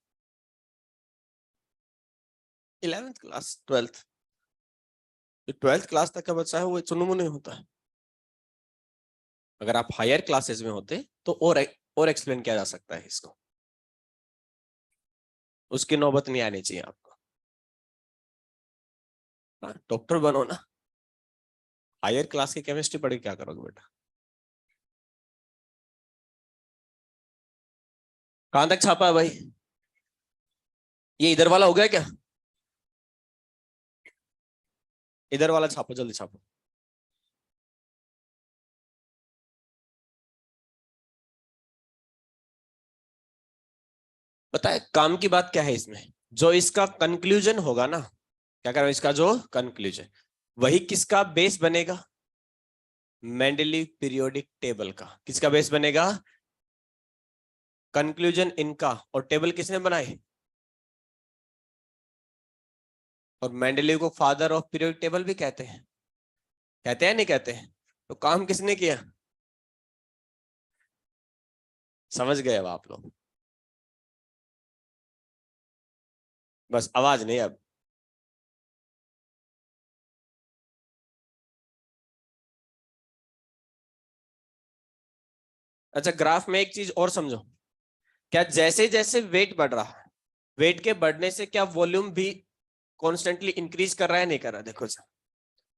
11th class, 12th। जो 12th क्लास तक का बच्चा है वो चुनु मुनु होता है। अगर आप हायर क्लासेस में होते तो और एक्सप्लेन किया जा सकता है इसको, उसकी नौबत नहीं आनी चाहिए आपको। डॉक्टर बनो ना, हायर क्लास की केमिस्ट्री पढ़ के क्या करोगे बेटा। कहां तक छापा है भाई? ये इधर वाला हो गया क्या? इधर वाला छापो, जल्दी छापो। पता है काम की बात क्या है इसमें? जो इसका कंक्लूजन होगा ना, क्या कर रहा हूं, इसका जो कंक्लूजन, वही किसका बेस बनेगा? मेंडलीव पीरियोडिक टेबल का। किसका बेस बनेगा? कंक्लूजन इनका। और टेबल किसने बनाए? और मेंडलीव को फादर ऑफ पीरियोडिक टेबल भी कहते हैं नहीं कहते हैं? तो काम किसने किया? समझ गए अब आप लोग? बस आवाज नहीं अब। अच्छा, ग्राफ में एक चीज और समझो, क्या जैसे जैसे वेट बढ़ रहा है, वेट के बढ़ने से क्या वॉल्यूम भी कॉन्स्टेंटली इंक्रीज कर रहा है नहीं कर रहा है? देखो सर,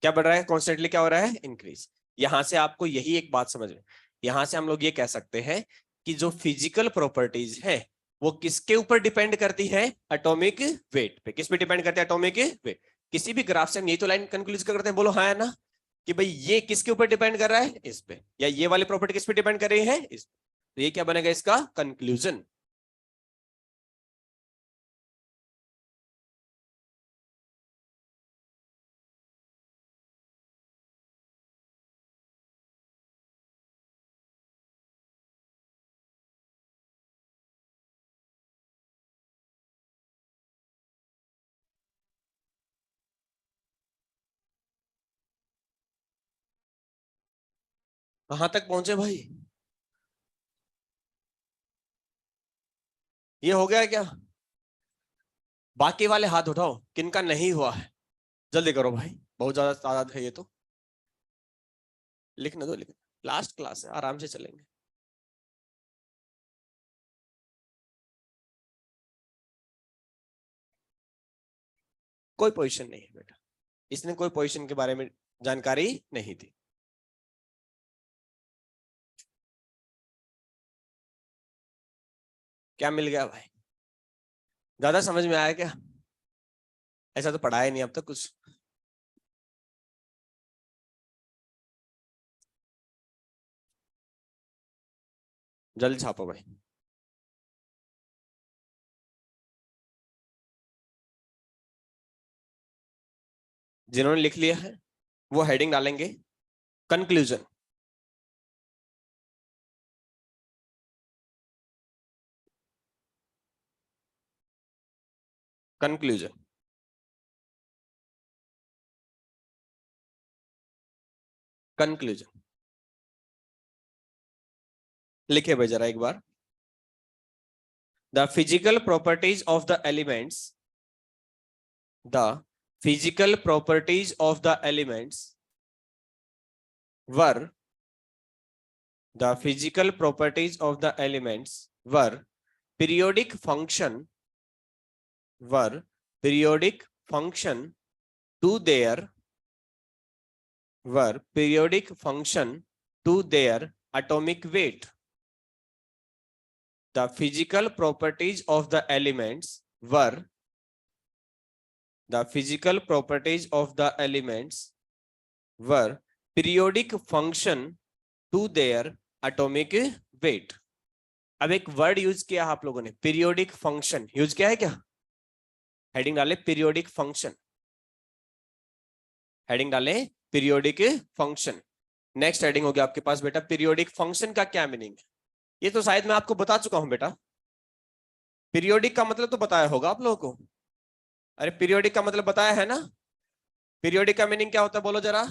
क्या बढ़ रहा है कॉन्स्टेंटली, क्या हो रहा है? इंक्रीज। यहां से आपको यही एक बात समझ में, यहां से हम लोग ये कह सकते हैं कि जो फिजिकल प्रॉपर्टीज है वो किसके ऊपर डिपेंड करती है? एटॉमिक वेट पे। किस पे डिपेंड करती है? Atomic weight. किसी भी ग्राफ से हम यही तो लाइन कंक्लूज करते हैं, बोलो हाँ है ना, कि भाई ये किसके ऊपर डिपेंड कर रहा है? इस पे। या ये वाली प्रॉपर्टी किस पे डिपेंड कर रही है? इस पे। तो ये क्या बनेगा इसका कंक्लूजन? कहां तक पहुंचे भाई? ये हो गया क्या? बाकी वाले हाथ उठाओ किनका नहीं हुआ है, जल्दी करो भाई, बहुत ज्यादा तादाद है ये तो। लिखने दो, लिखने, लास्ट क्लास है, आराम से चलेंगे। कोई पोजीशन नहीं है बेटा, इसने कोई पोजीशन के बारे में जानकारी नहीं दी। क्या मिल गया भाई? ज्यादा समझ में आया क्या? ऐसा तो पढ़ा है नहीं अब तक कुछ। जल्दी छापो भाई। जिन्होंने लिख लिया है वो हेडिंग डालेंगे कंक्लूजन। कंक्लूजन। कंक्लूजन लिखे भाई जरा एक बार। The physical properties of the elements, the physical properties of the elements were, the physical properties of the elements were periodic function, were periodic function to their, were periodic function to their atomic weight. The physical properties of the elements were, the physical properties of the elements were periodic function to their atomic weight. अब एक word use किया आप लोगों ने, periodic function use किया है क्या? Heading डाले पीरियोडिक फंक्शन, हेडिंग डाले पीरियोडिक फंक्शन। नेक्स्ट हेडिंग हो गया आपके पास बेटा पीरियोडिक फंक्शन का क्या मीनिंग है? ये तो शायद मैं आपको बता चुका हूं बेटा, पीरियोडिक का मतलब तो बताया होगा आप लोगों को। अरे पीरियोडिक का मतलब बताया है ना? पीरियोडिक का मीनिंग क्या होता है बोलो जरा?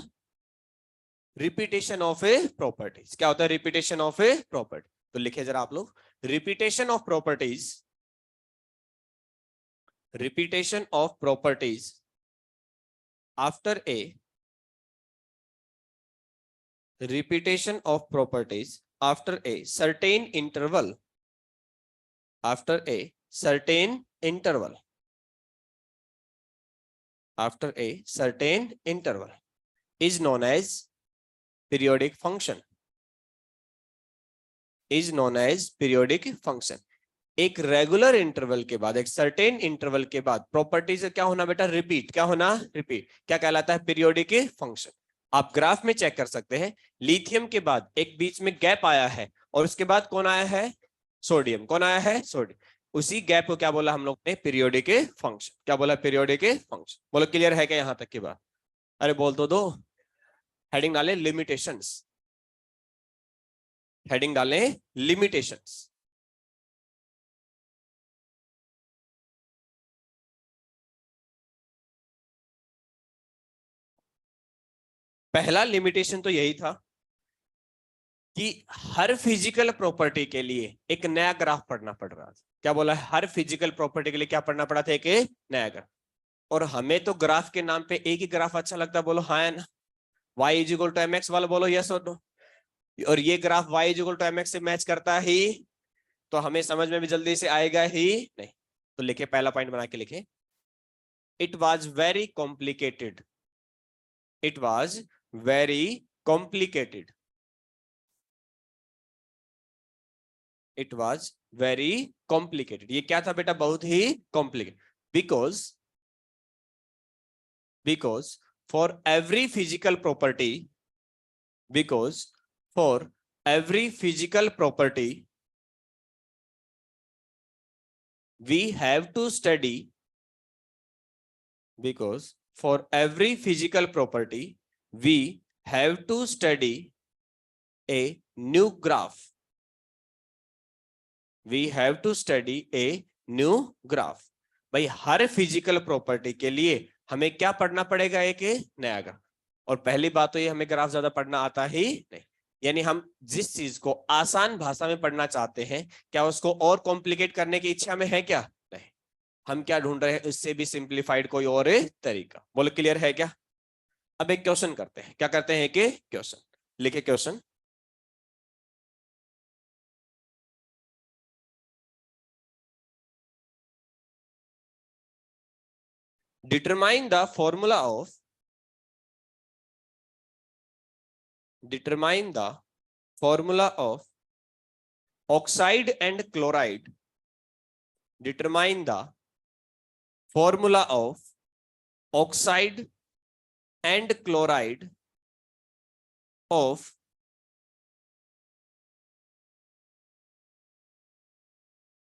Repetition of A properties. क्या होता है रिपीटेशन ऑफ ए प्रॉपर्टी? तो लिखे जरा आप लोग, repetition of properties, repetition of properties after a repetition of properties after a certain interval, after a certain interval, after a certain interval is known as periodic function, is known as periodic function. एक regular interval के बाद, एक certain interval के बाद property से क्या होना बेटा, रिपीट, क्या होना, रिपीट, क्या कहलाता है, पीरियोडिक फंक्शन। आप ग्राफ में चेक कर सकते हैं, लिथियम के बाद एक बीच में गैप आया है और उसके बाद कौन आया है, सोडियम, कौन आया है, सोडियम। उसी गैप को क्या बोला हम लोग ने, पीरियोडिक फंक्शन। क्या बोला, पीरियोडिक फंक्शन। बोलो क्लियर है क्या यहां तक की बात? अरे बोल तो दो, हेडिंग डाले लिमिटेशंस, हेडिंग डाले लिमिटेशंस। पहला लिमिटेशन तो यही था कि हर फिजिकल प्रॉपर्टी के लिए एक नया ग्राफ पढ़ना पड़ रहा था। क्या बोला है, हर फिजिकल प्रॉपर्टी के लिए क्या पढ़ना पड़ा था, एक नया ग्राफ। और हमें तो ग्राफ के नाम पे एक ही ग्राफ अच्छा लगता है, बोलो हाँ है ना, y is equal to mx वाला, बोलो यस और नो। और ये graph y is equal to mx से मैच करता ही तो हमें समझ में भी जल्दी से आएगा ही नहीं। तो लिखे, पहला पॉइंट बना के लिखे, it was very complicated, it was very complicated, it was very complicated. ये क्या था बेटा, बहुत ही complicated. Because for every physical property, because for every physical property we have to study, because for every physical property we have to study a new graph, we have to study a new graph। भाई हर physical property के लिए हमें क्या पढ़ना पड़ेगा, एक नया graph. और पहली बात तो ये, हमें ग्राफ ज्यादा पढ़ना आता ही नहीं। यानी हम जिस चीज को आसान भाषा में पढ़ना चाहते हैं, क्या उसको और कॉम्प्लिकेट करने की इच्छा में है क्या, नहीं। हम क्या ढूंढ रहे हैं, इससे भी सिंप्लीफाइड कोई और तरीका। बोलो क्लियर है क्या? अब एक क्वेश्चन करते हैं, क्या करते हैं, कि क्वेश्चन लिखे, question determine the formula of, determine the formula of oxide and chloride, determine the formula of oxide and chloride of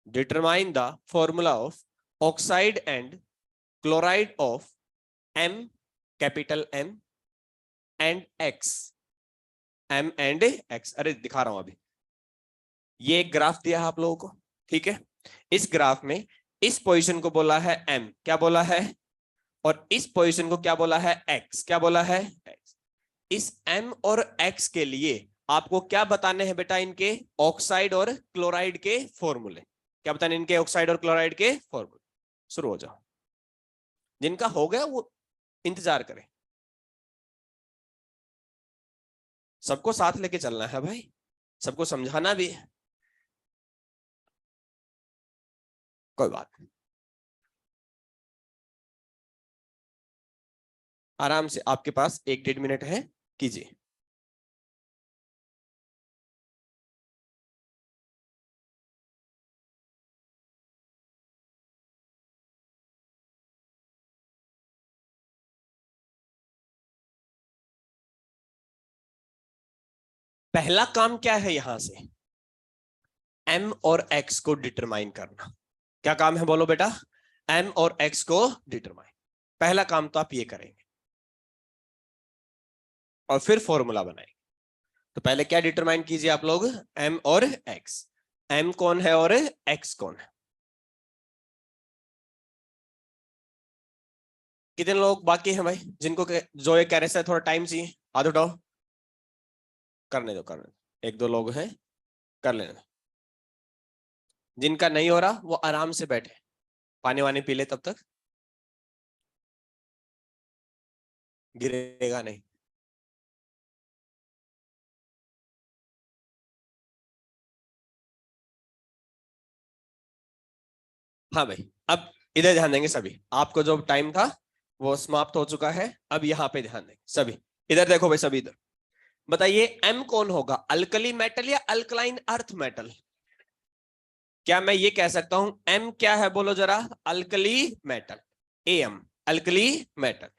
determine the formula of oxide and chloride of M, capital M and X, M and X। अरे दिखा रहा हूं अभी, ये एक graph दिया है आप लोगों को, ठीक है। इस ग्राफ में इस पोजीशन को बोला है M, क्या बोला है, और इस पोजीशन को क्या बोला है, X, क्या बोला है, X। इस M और X के लिए आपको क्या बताने हैं बेटा, इनके ऑक्साइड और क्लोराइड के फॉर्मूले। क्या बताने, इनके ऑक्साइड और क्लोराइड के फॉर्मूले। शुरू हो जाओ, जिनका हो गया वो इंतजार करें, सबको साथ लेके चलना है भाई, सबको समझाना भी है, कोई बात नहीं, आराम से, आपके पास 1-1.5 मिनट है, कीजिए। पहला काम क्या है, यहां से M और X को डिटरमाइन करना। क्या काम है, बोलो बेटा, M और X को डिटरमाइन। पहला काम तो आप ये करेंगे और फिर फॉर्मूला बनाएंगे। तो पहले क्या डिटरमाइन कीजिए आप लोग, M और X। M कौन है और X कौन है। कितने लोग बाकी हैं भाई, जिनको जो ये कह रहे हैं थोड़ा टाइम चाहिए, हाथ उठाओ। करने दो, करने दो, 1-2 लोग हैं, कर लेना। जिनका नहीं हो रहा वो आराम से बैठे, पानी वानी पी ले, तब तक गिरेगा नहीं। हाँ भाई, अब इधर ध्यान देंगे सभी, आपको जो टाइम था वो समाप्त हो चुका है, अब यहाँ पे ध्यान देंगे सभी। इधर देखो भाई सभी, इधर बताइए एम कौन होगा, अल्कली मेटल या अल्कलाइन अर्थ मेटल? क्या मैं ये कह सकता हूं एम क्या है, बोलो जरा, alkali metal, M alkali metal.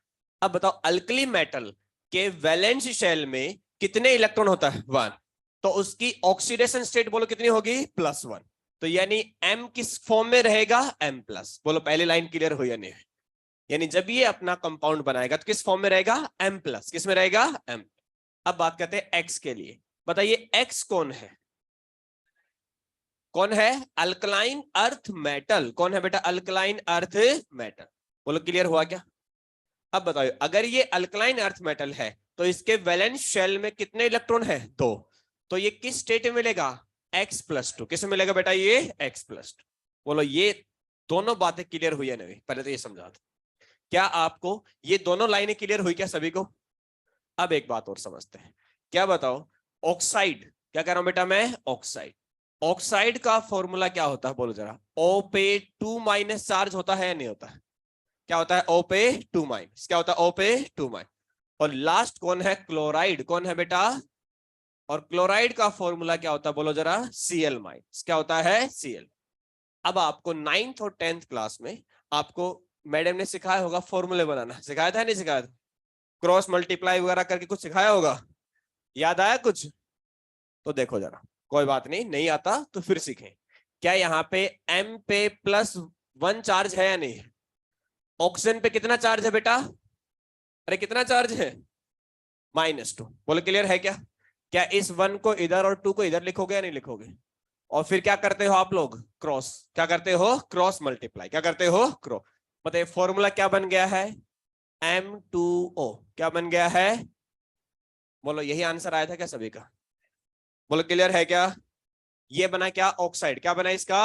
अब बताओ अल्कली मेटल के वैलेंस शेल में कितने इलेक्ट्रॉन होता है, 1, तो उसकी ऑक्सीडेशन स्टेट बोलो कितनी होगी, +1। तो यानी एम किस फॉर्म में रहेगा, M+। बोलो पहली लाइन क्लियर हुई या नहीं? यानी जब ये अपना कंपाउंड बनाएगा तो किस फॉर्म में रहेगा, M+। किस में रहेगा, M। अब बात करते हैं एक्स के लिए, बताइए एक्स कौन है, कौन है, अल्कलाइन अर्थ मेटल। कौन है बेटा, अल्कलाइन अर्थ मेटल। बोलो क्लियर हुआ क्या? अब बताओ अगर ये अल्कलाइन अर्थ मेटल है तो इसके वैलेंस शेल में कितने इलेक्ट्रॉन है, 2। तो ये किस स्टेट में मिलेगा, X+2। किस में मिलेगा बेटा, ये X+2। बोलो ये दोनों बातें क्लियर हुई है नहीं? पहले तो ये समझा दो, क्या आपको ये दोनों लाइनें क्लियर हुई क्या सभी को? अब एक बात और समझते हैं, क्या बताओ, ऑक्साइड, क्या कह रहा हूं बेटा मैं, ऑक्साइड। ऑक्साइड का फॉर्मूला क्या होता है, बोलो जरा, O पे 2- चार्ज होता है या नहीं होता है? क्या होता है, O पे 2-, क्या होता है, O पे 2-। और लास्ट कौन है, क्लोराइड। कौन है बेटा, और क्लोराइड का फॉर्मूला क्या होता है, बोलो जरा, Cl-। क्या होता है, Cl। अब आपको 9th और 10th क्लास में आपको मैडम ने सिखाया होगा फॉर्मूले बनाना, सिखाया था नहीं सिखाया था, क्रॉस मल्टीप्लाई वगैरह करके कुछ सिखाया होगा, याद आया कुछ? तो देखो जरा, कोई बात नहीं, नहीं आता तो फिर सीखें। क्या यहाँ पे M पे +1 चार्ज है या नहीं? ऑक्सीजन पे कितना चार्ज है बेटा, अरे कितना चार्ज है, -2। बोले क्लियर है क्या? क्या इस 1 को इधर और 2 को इधर लिखोगे या नहीं लिखोगे? और फिर क्या करते हो आप लोग, क्रॉस, क्या करते हो, क्रॉस मल्टीप्लाई, क्या करते हो, क्रॉस। बताइए फॉर्मूला क्या बन गया है, M2O। क्या बन गया है, बोलो यही आंसर आया था क्या सभी का? बोलो क्लियर है क्या? ये बना क्या, ऑक्साइड। क्या बना इसका,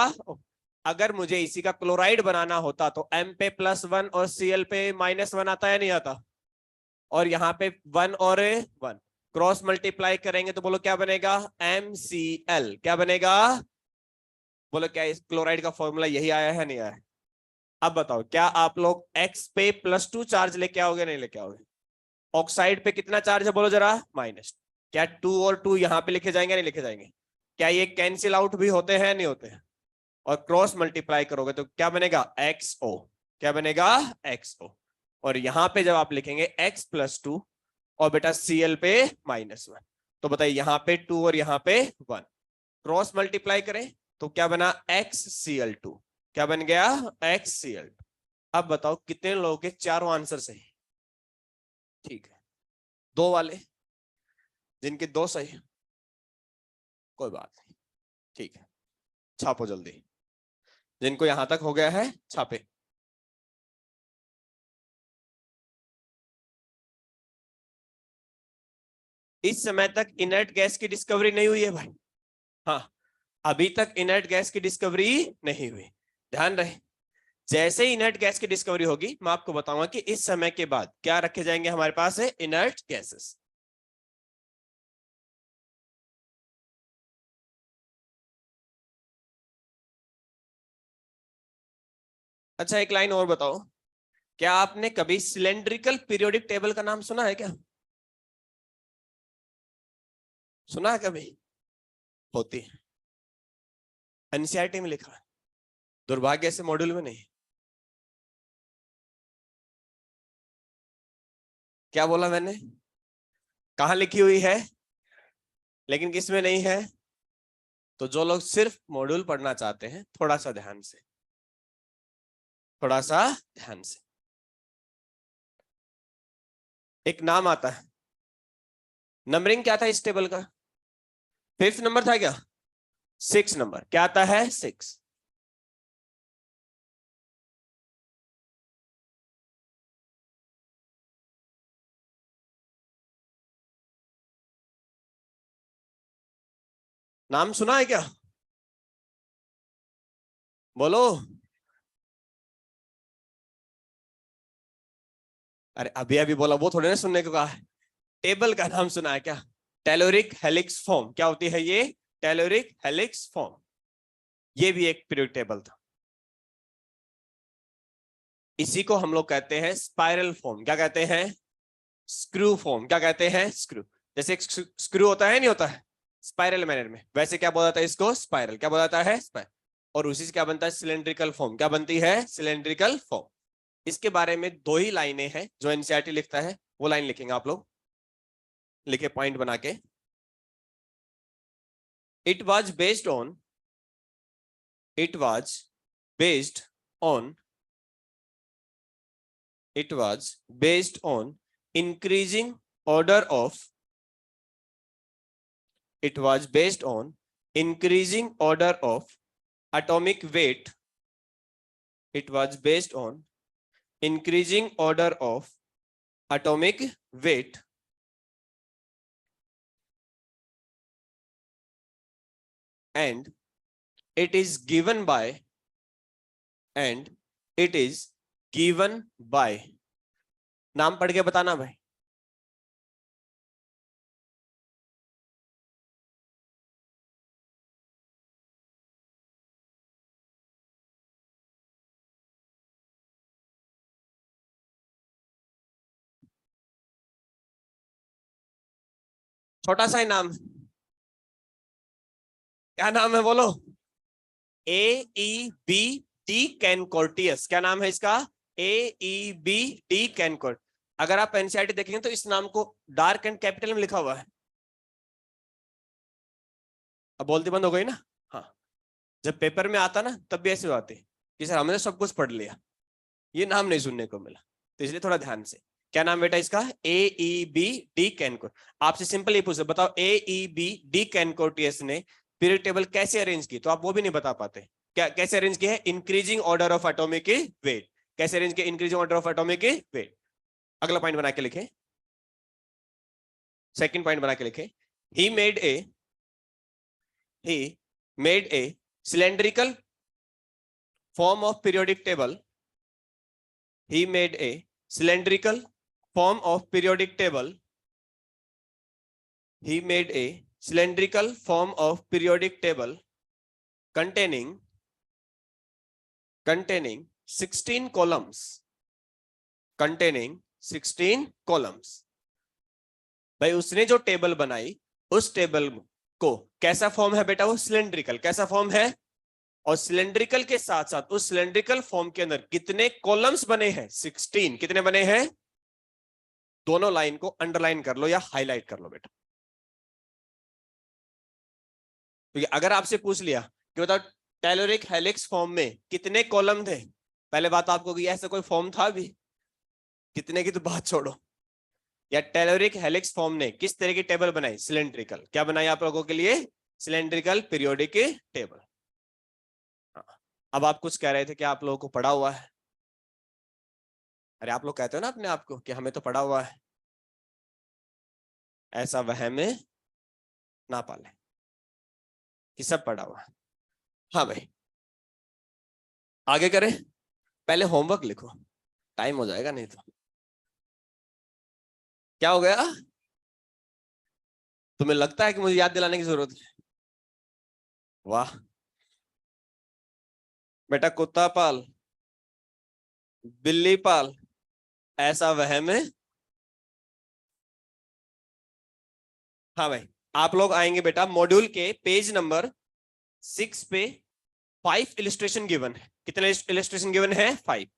अगर मुझे इसी का क्लोराइड बनाना होता तो M पे +1 और Cl पे -1 आता है नहीं आता? और यहाँ पे 1 और 1 क्रॉस मल्टीप्लाई करेंगे तो बोलो क्या बनेगा, MCl। क्या बनेगा, बोलो क्या इस क्लोराइड का फॉर्मूला यही आया है नहीं आया? अब बताओ क्या आप लोग X पे +2 चार्ज लेके आओगे नहीं लेके आओगे? ऑक्साइड पे कितना चार्ज है, बोलो जरा, -। क्या 2 और 2 यहाँ पे लिखे जाएंगे नहीं लिखे जाएंगे? क्या ये कैंसिल आउट भी होते हैं नहीं होते हैं? और क्रॉस मल्टीप्लाई करोगे तो क्या बनेगा, XO। क्या बनेगा, XO। और यहां पे जब आप लिखेंगे X+2 और बेटा Cl पे -1, तो बताइए यहाँ पे 2 और यहाँ पे 1 क्रॉस मल्टीप्लाई करें तो क्या बना, XCl2। क्या बन गया, XCl2। अब बताओ कितने लोगों के चारों आंसर सही? ठीक है, 2 वाले, जिनके 2 सही, कोई बात नहीं, ठीक है, छापो जल्दी, जिनको यहां तक हो गया है छापे। इस समय तक इनर्ट गैस की डिस्कवरी नहीं हुई है भाई, हाँ, अभी तक इनर्ट गैस की डिस्कवरी नहीं हुई, ध्यान रहे। जैसे ही इनर्ट गैस की डिस्कवरी होगी मैं आपको बताऊंगा कि इस समय के बाद क्या रखे जाएंगे हमारे पास है, इनर्ट गैसेस। अच्छा एक लाइन और बताओ, क्या आपने कभी सिलेंड्रिकल पीरियोडिक टेबल का नाम सुना है क्या, सुना है कभी? होती है, एनसीईआरटी में लिखा है, दुर्भाग्य से मॉड्यूल में नहीं। क्या बोला मैंने, कहां लिखी हुई है, लेकिन किस में नहीं है? तो जो लोग सिर्फ मॉड्यूल पढ़ना चाहते हैं थोड़ा सा ध्यान से, थोड़ा सा ध्यान से, एक नाम आता है, नंबरिंग क्या था इस टेबल का, 5th नंबर था क्या, 6 नंबर, क्या आता है, 6। नाम सुना है क्या, बोलो। अरे अभी अभी बोला वो थोड़े ना सुनने को कहा है, टेबल का नाम सुना है क्या, टेलोरिक हेलिक्स फॉर्म। क्या होती है ये, टेलोरिक हेलिक्स फॉर्म, ये भी एक पीरियोडिक टेबल था। इसी को हम लोग कहते हैं स्पाइरल फॉर्म। क्या कहते हैं? Screw form. क्या कहते हैं? स्क्रू। जैसे एक स्क्रू होता है नहीं होता है स्पाइरल मैनर में, वैसे क्या बोला जाता है इसको? स्पाइरल। क्या बोला जाता है? स्पाइरल। और उसी से क्या बनता है? Cylindrical form. क्या बनती है? Cylindrical form. इसके बारे में 2 ही लाइनें हैं जो एनसीईआरटी लिखता है, वो लाइन लिखेंगे आप लोग, लिखे पॉइंट बना के। It was based on, it was based on, it was based on increasing order of, it was based on increasing order of atomic weight, it was based on increasing order of atomic weight and it is given by, and it is given by, नाम पढ़ के बताना भाई। छोटा सा ही नाम, क्या नाम है बोलो? AEB-D कैनकोर्टियस। क्या नाम है इसका? AEB-D कैनकोर्ट। अगर आप एनसीईआरटी देखेंगे तो इस नाम को डार्क एंड कैपिटल में लिखा हुआ है। अब बोलती बंद हो गई ना? हाँ, जब पेपर में आता ना तब भी ऐसे आते कि सर हमने सब कुछ पढ़ लिया, ये नाम नहीं सुनने को मिला, तो इसलिए थोड़ा ध्यान से। क्या नाम बेटा इसका? AEB-D कैनकोर्ट। आपसे सिंपल ये पूछे, बताओ AEB-D कैनकोर्टियस ने पीरियड टेबल कैसे अरेंज की? तो आप वो भी नहीं बता पाते। क्या कैसे अरेंज किया है? Increasing order of atomic weight. कैसे अरेंज किया? Increasing order of atomic weight. अगला पॉइंट बना के लिखे, सेकंड पॉइंट बना के लिखे, he made a cylindrical form of periodic table, he made a cylindrical form of periodic table, he made a cylindrical form of periodic table containing 16 columns, containing 16 columns। भाई उसने जो table बनाई, उस table को कैसा फॉर्म है बेटा? वो सिलेंड्रिकल। कैसा फॉर्म है? और सिलेंड्रिकल के साथ साथ उस सिलेंड्रिकल फॉर्म के अंदर कितने कॉलम्स बने हैं? 16। कितने बने हैं? दोनों लाइन को अंडरलाइन कर लो या हाईलाइट कर लो बेटा, क्योंकि अगर आपसे पूछ लिया कि बताओ टेलोरिक हेलिक्स फॉर्म में कितने कॉलम थे, पहले बात आपको कि ऐसा कोई फॉर्म था भी? कितने की तो बात छोड़ो। या टेलोरिक हेलिक्स फॉर्म ने किस तरह की टेबल बनाई? सिलेंड्रिकल। क्या बनाई आप लोगों के लिए? Cylindrical periodic table. अब आप कुछ कह रहे थे कि आप लोगों को पढ़ा हुआ है। अरे आप लोग कहते हो ना अपने आप को कि हमें तो पढ़ा हुआ है, ऐसा वहम में ना पाले कि सब पढ़ा हुआ है। हाँ भाई, आगे करें? पहले होमवर्क लिखो, टाइम हो जाएगा नहीं तो। क्या हो गया? तुम्हें लगता है कि मुझे याद दिलाने की जरूरत है? वाह बेटा, कुत्ता पाल बिल्ली पाल, ऐसा वहम है। हाँ भाई, आप लोग आएंगे बेटा मॉड्यूल के पेज नंबर 6 पे 5 इलिस्ट्रेशन गिवन है। कितने इलिस्ट्रेशन गिवन है? 5।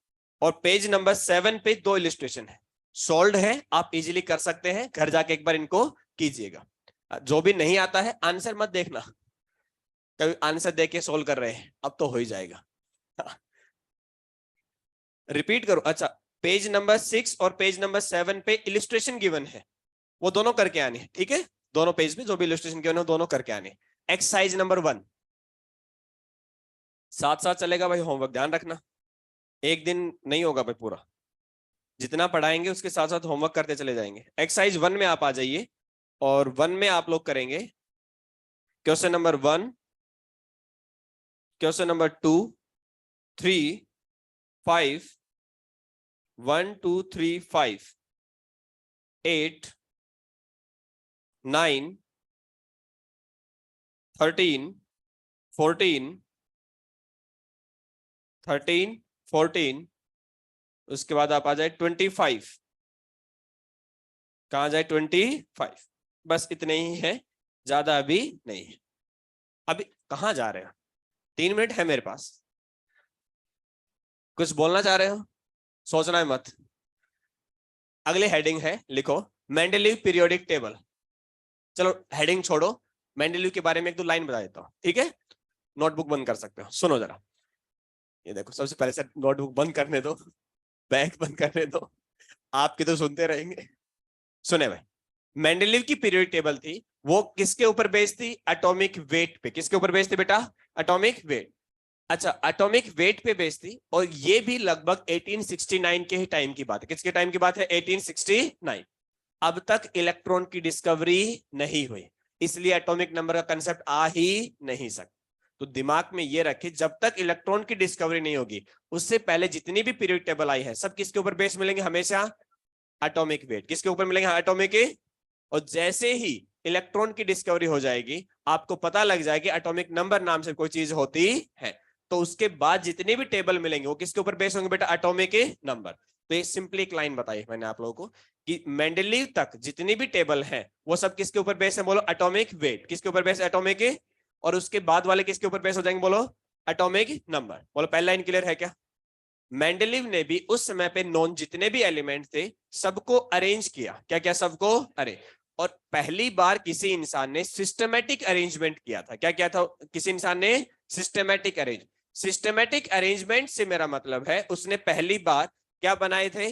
और पेज नंबर 7 पे 2 इलिस्ट्रेशन है, सोल्ड है, आप इजीली कर सकते हैं। घर जाके एक बार इनको कीजिएगा। जो भी नहीं आता है आंसर मत देखना, कभी आंसर देख के सोल्व कर रहे हैं, अब तो हो ही जाएगा। रिपीट करो। अच्छा, पेज नंबर 6 और पेज नंबर 7 पे इलिस्ट्रेशन गिवन है, वो दोनों करके आने। ठीक है, दोनों पेज पे जो भी इलिस्ट्रेशन गिवन है दोनों करके आने। एक्सरसाइज नंबर 1 साथ साथ चलेगा भाई, होमवर्क ध्यान रखना, एक दिन नहीं होगा भाई पूरा। जितना पढ़ाएंगे उसके साथ साथ होमवर्क करते चले जाएंगे। एक्सरसाइज 1 में आप आ जाइए, और 1 में आप लोग करेंगे क्वेश्चन नंबर 1, क्वेश्चन नंबर 2, 3, 5, 1 2 3 5, 8, 9, 13, 14, 13, 14, उसके बाद आप आ जाए 25, कहाँ जाए 25, बस इतने ही है, ज्यादा अभी नहीं है। अभी कहाँ जा रहे हो? 3 मिनट है मेरे पास, कुछ बोलना चाह रहे हो? सोचना है मत। अगली हेडिंग है, लिखो मेंडलीव पीरियोडिक टेबल। चलो हेडिंग छोड़ो, मेंडलीव के बारे में एक दो लाइन बता देता हूँ, ठीक है? नोटबुक बंद कर सकते हो, सुनो जरा। ये देखो, सबसे पहले से नोटबुक बंद करने दो, बैग बंद करने दो, आपके तो सुनते रहेंगे। सुने भाई, मेंडलीव की पीरियोडिक टेबल थी, वो किसके ऊपर बेस्ड थी? एटॉमिक वेट पे। किसके ऊपर बेस्ड थी बेटा? Atomic weight. अच्छा, एटॉमिक वेट पे बेस्ड थी, और ये भी लगभग 1869 के ही टाइम की बात है। किसके टाइम की बात है? 1869। अब तक इलेक्ट्रॉन की डिस्कवरी नहीं हुई, इसलिए एटॉमिक नंबर का कंसेप्ट आ ही नहीं सकता। तो दिमाग में ये रखे, जब तक इलेक्ट्रॉन की डिस्कवरी नहीं होगी, उससे पहले जितनी भी पीरियोडिक टेबल आई है, सब किसके ऊपर बेस मिलेंगे? हमेशा एटॉमिक वेट। किसके ऊपर मिलेंगे? एटॉमिक। और जैसे ही इलेक्ट्रॉन की डिस्कवरी हो जाएगी, आपको पता लग जाएगा एटॉमिक नंबर नाम से कोई चीज होती है, तो उसके बाद जितने भी टेबल मिलेंगे वो किसके ऊपर बेस होंगे बेटा? Atomic number. तो ये सिंपली एक लाइन बताई मैंने आप लोगों को कि मेंडलीव तक जितनी भी टेबल है वो सब किसके ऊपर बेस है? बोलो एटॉमिक वेट। किसके ऊपर बेस? एटॉमिक। और उसके बाद वाले किसके ऊपर बेस हो जाएंगे? बोलो एटॉमिक नंबर। बोलो पहला लाइन क्लियर है क्या? मेंडलीव ने भी उस समय पे नॉन जितने भी एलिमेंट थे सबको अरेंज किया। क्या क्या? सबको अरेंज। और पहली बार किसी इंसान ने सिस्टमैटिक अरेंजमेंट किया था। क्या क्या था? किसी इंसान ने सिस्टमैटिक अरेंज। सिस्टमैटिक अरेंजमेंट से मेरा मतलब है उसने पहली बार क्या बनाए थे?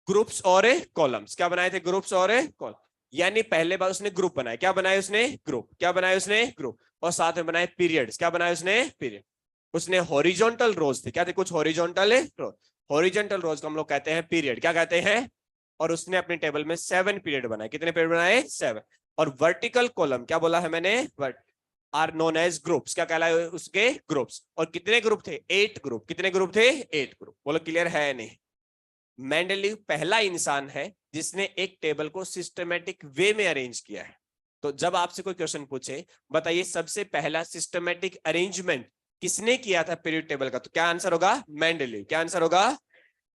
ग्रुप्स और कॉलम्स। क्या बनाए थे? ग्रुप्स और कॉलम। यानी पहले बार उसने ग्रुप बनाए। क्या बनाए उसने? ग्रुप। क्या बनाए उसने? ग्रुप। और साथ में बनाए पीरियड्स। क्या बनाए उसने? पीरियड। उसने हॉरिजॉन्टल रोज थे। क्या थे? कुछ हॉरिजॉन्टल रोज। हॉरिजॉन्टल रोज को हम लोग कहते हैं पीरियड। क्या कहते हैं? और उसने अपने टेबल में 7 पीरियड बनाए। कितने पीरियड बनाए? 7। और वर्टिकल कॉलम, क्या बोला है मैंने? Are known as groups. क्या कहलाए उसके? ग्रुप्स। और कितने ग्रुप थे? 8 ग्रुप। कितने ग्रुप थे? 8 ग्रुप। बोलो क्लियर है? नहीं? मेंडलीव पहला इंसान है जिसने एक टेबल को सिस्टमैटिक वे में अरेंज किया है। तो जब आपसे कोई क्वेश्चन पूछे, बताइए सबसे पहला सिस्टमैटिक अरेंजमेंट किसने किया था पीरियड टेबल का, तो क्या आंसर होगा? मेंडलीव। क्या आंसर होगा?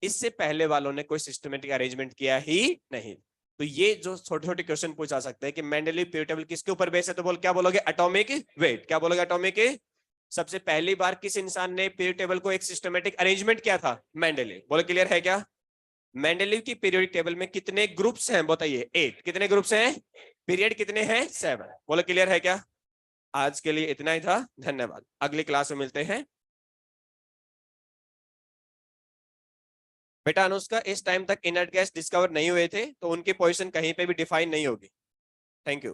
इससे पहले वालों ने कोई सिस्टमैटिक अरेंजमेंट किया ही नहीं। तो ये जो छोटे छोटे क्वेश्चन पूछा सकते हैं कि मेंडलीव पीरियड टेबल किसके ऊपर बेस है, तो क्या बोलोगे? Atomic weight. क्या बोलोगे? एटॉमिक। सबसे पहली बार किस इंसान ने पीरियड टेबल को एक सिस्टमैटिक अरेंजमेंट किया था? मेंडलीव। बोलो क्लियर है क्या? मेंडलीव की पीरियोडिक टेबल में कितने ग्रुप्स हैं? बताइए। 8। कितने ग्रुप्स हैं? पीरियड कितने हैं? 7। बोलो क्लियर है क्या? आज के लिए इतना ही था, धन्यवाद। अगली क्लास में मिलते हैं। बेटा अनुष्का, इस टाइम तक इनर्ट गैस डिस्कवर नहीं हुए थे, तो उनकी पोजीशन कहीं पे भी डिफाइन नहीं होगी। Thank you.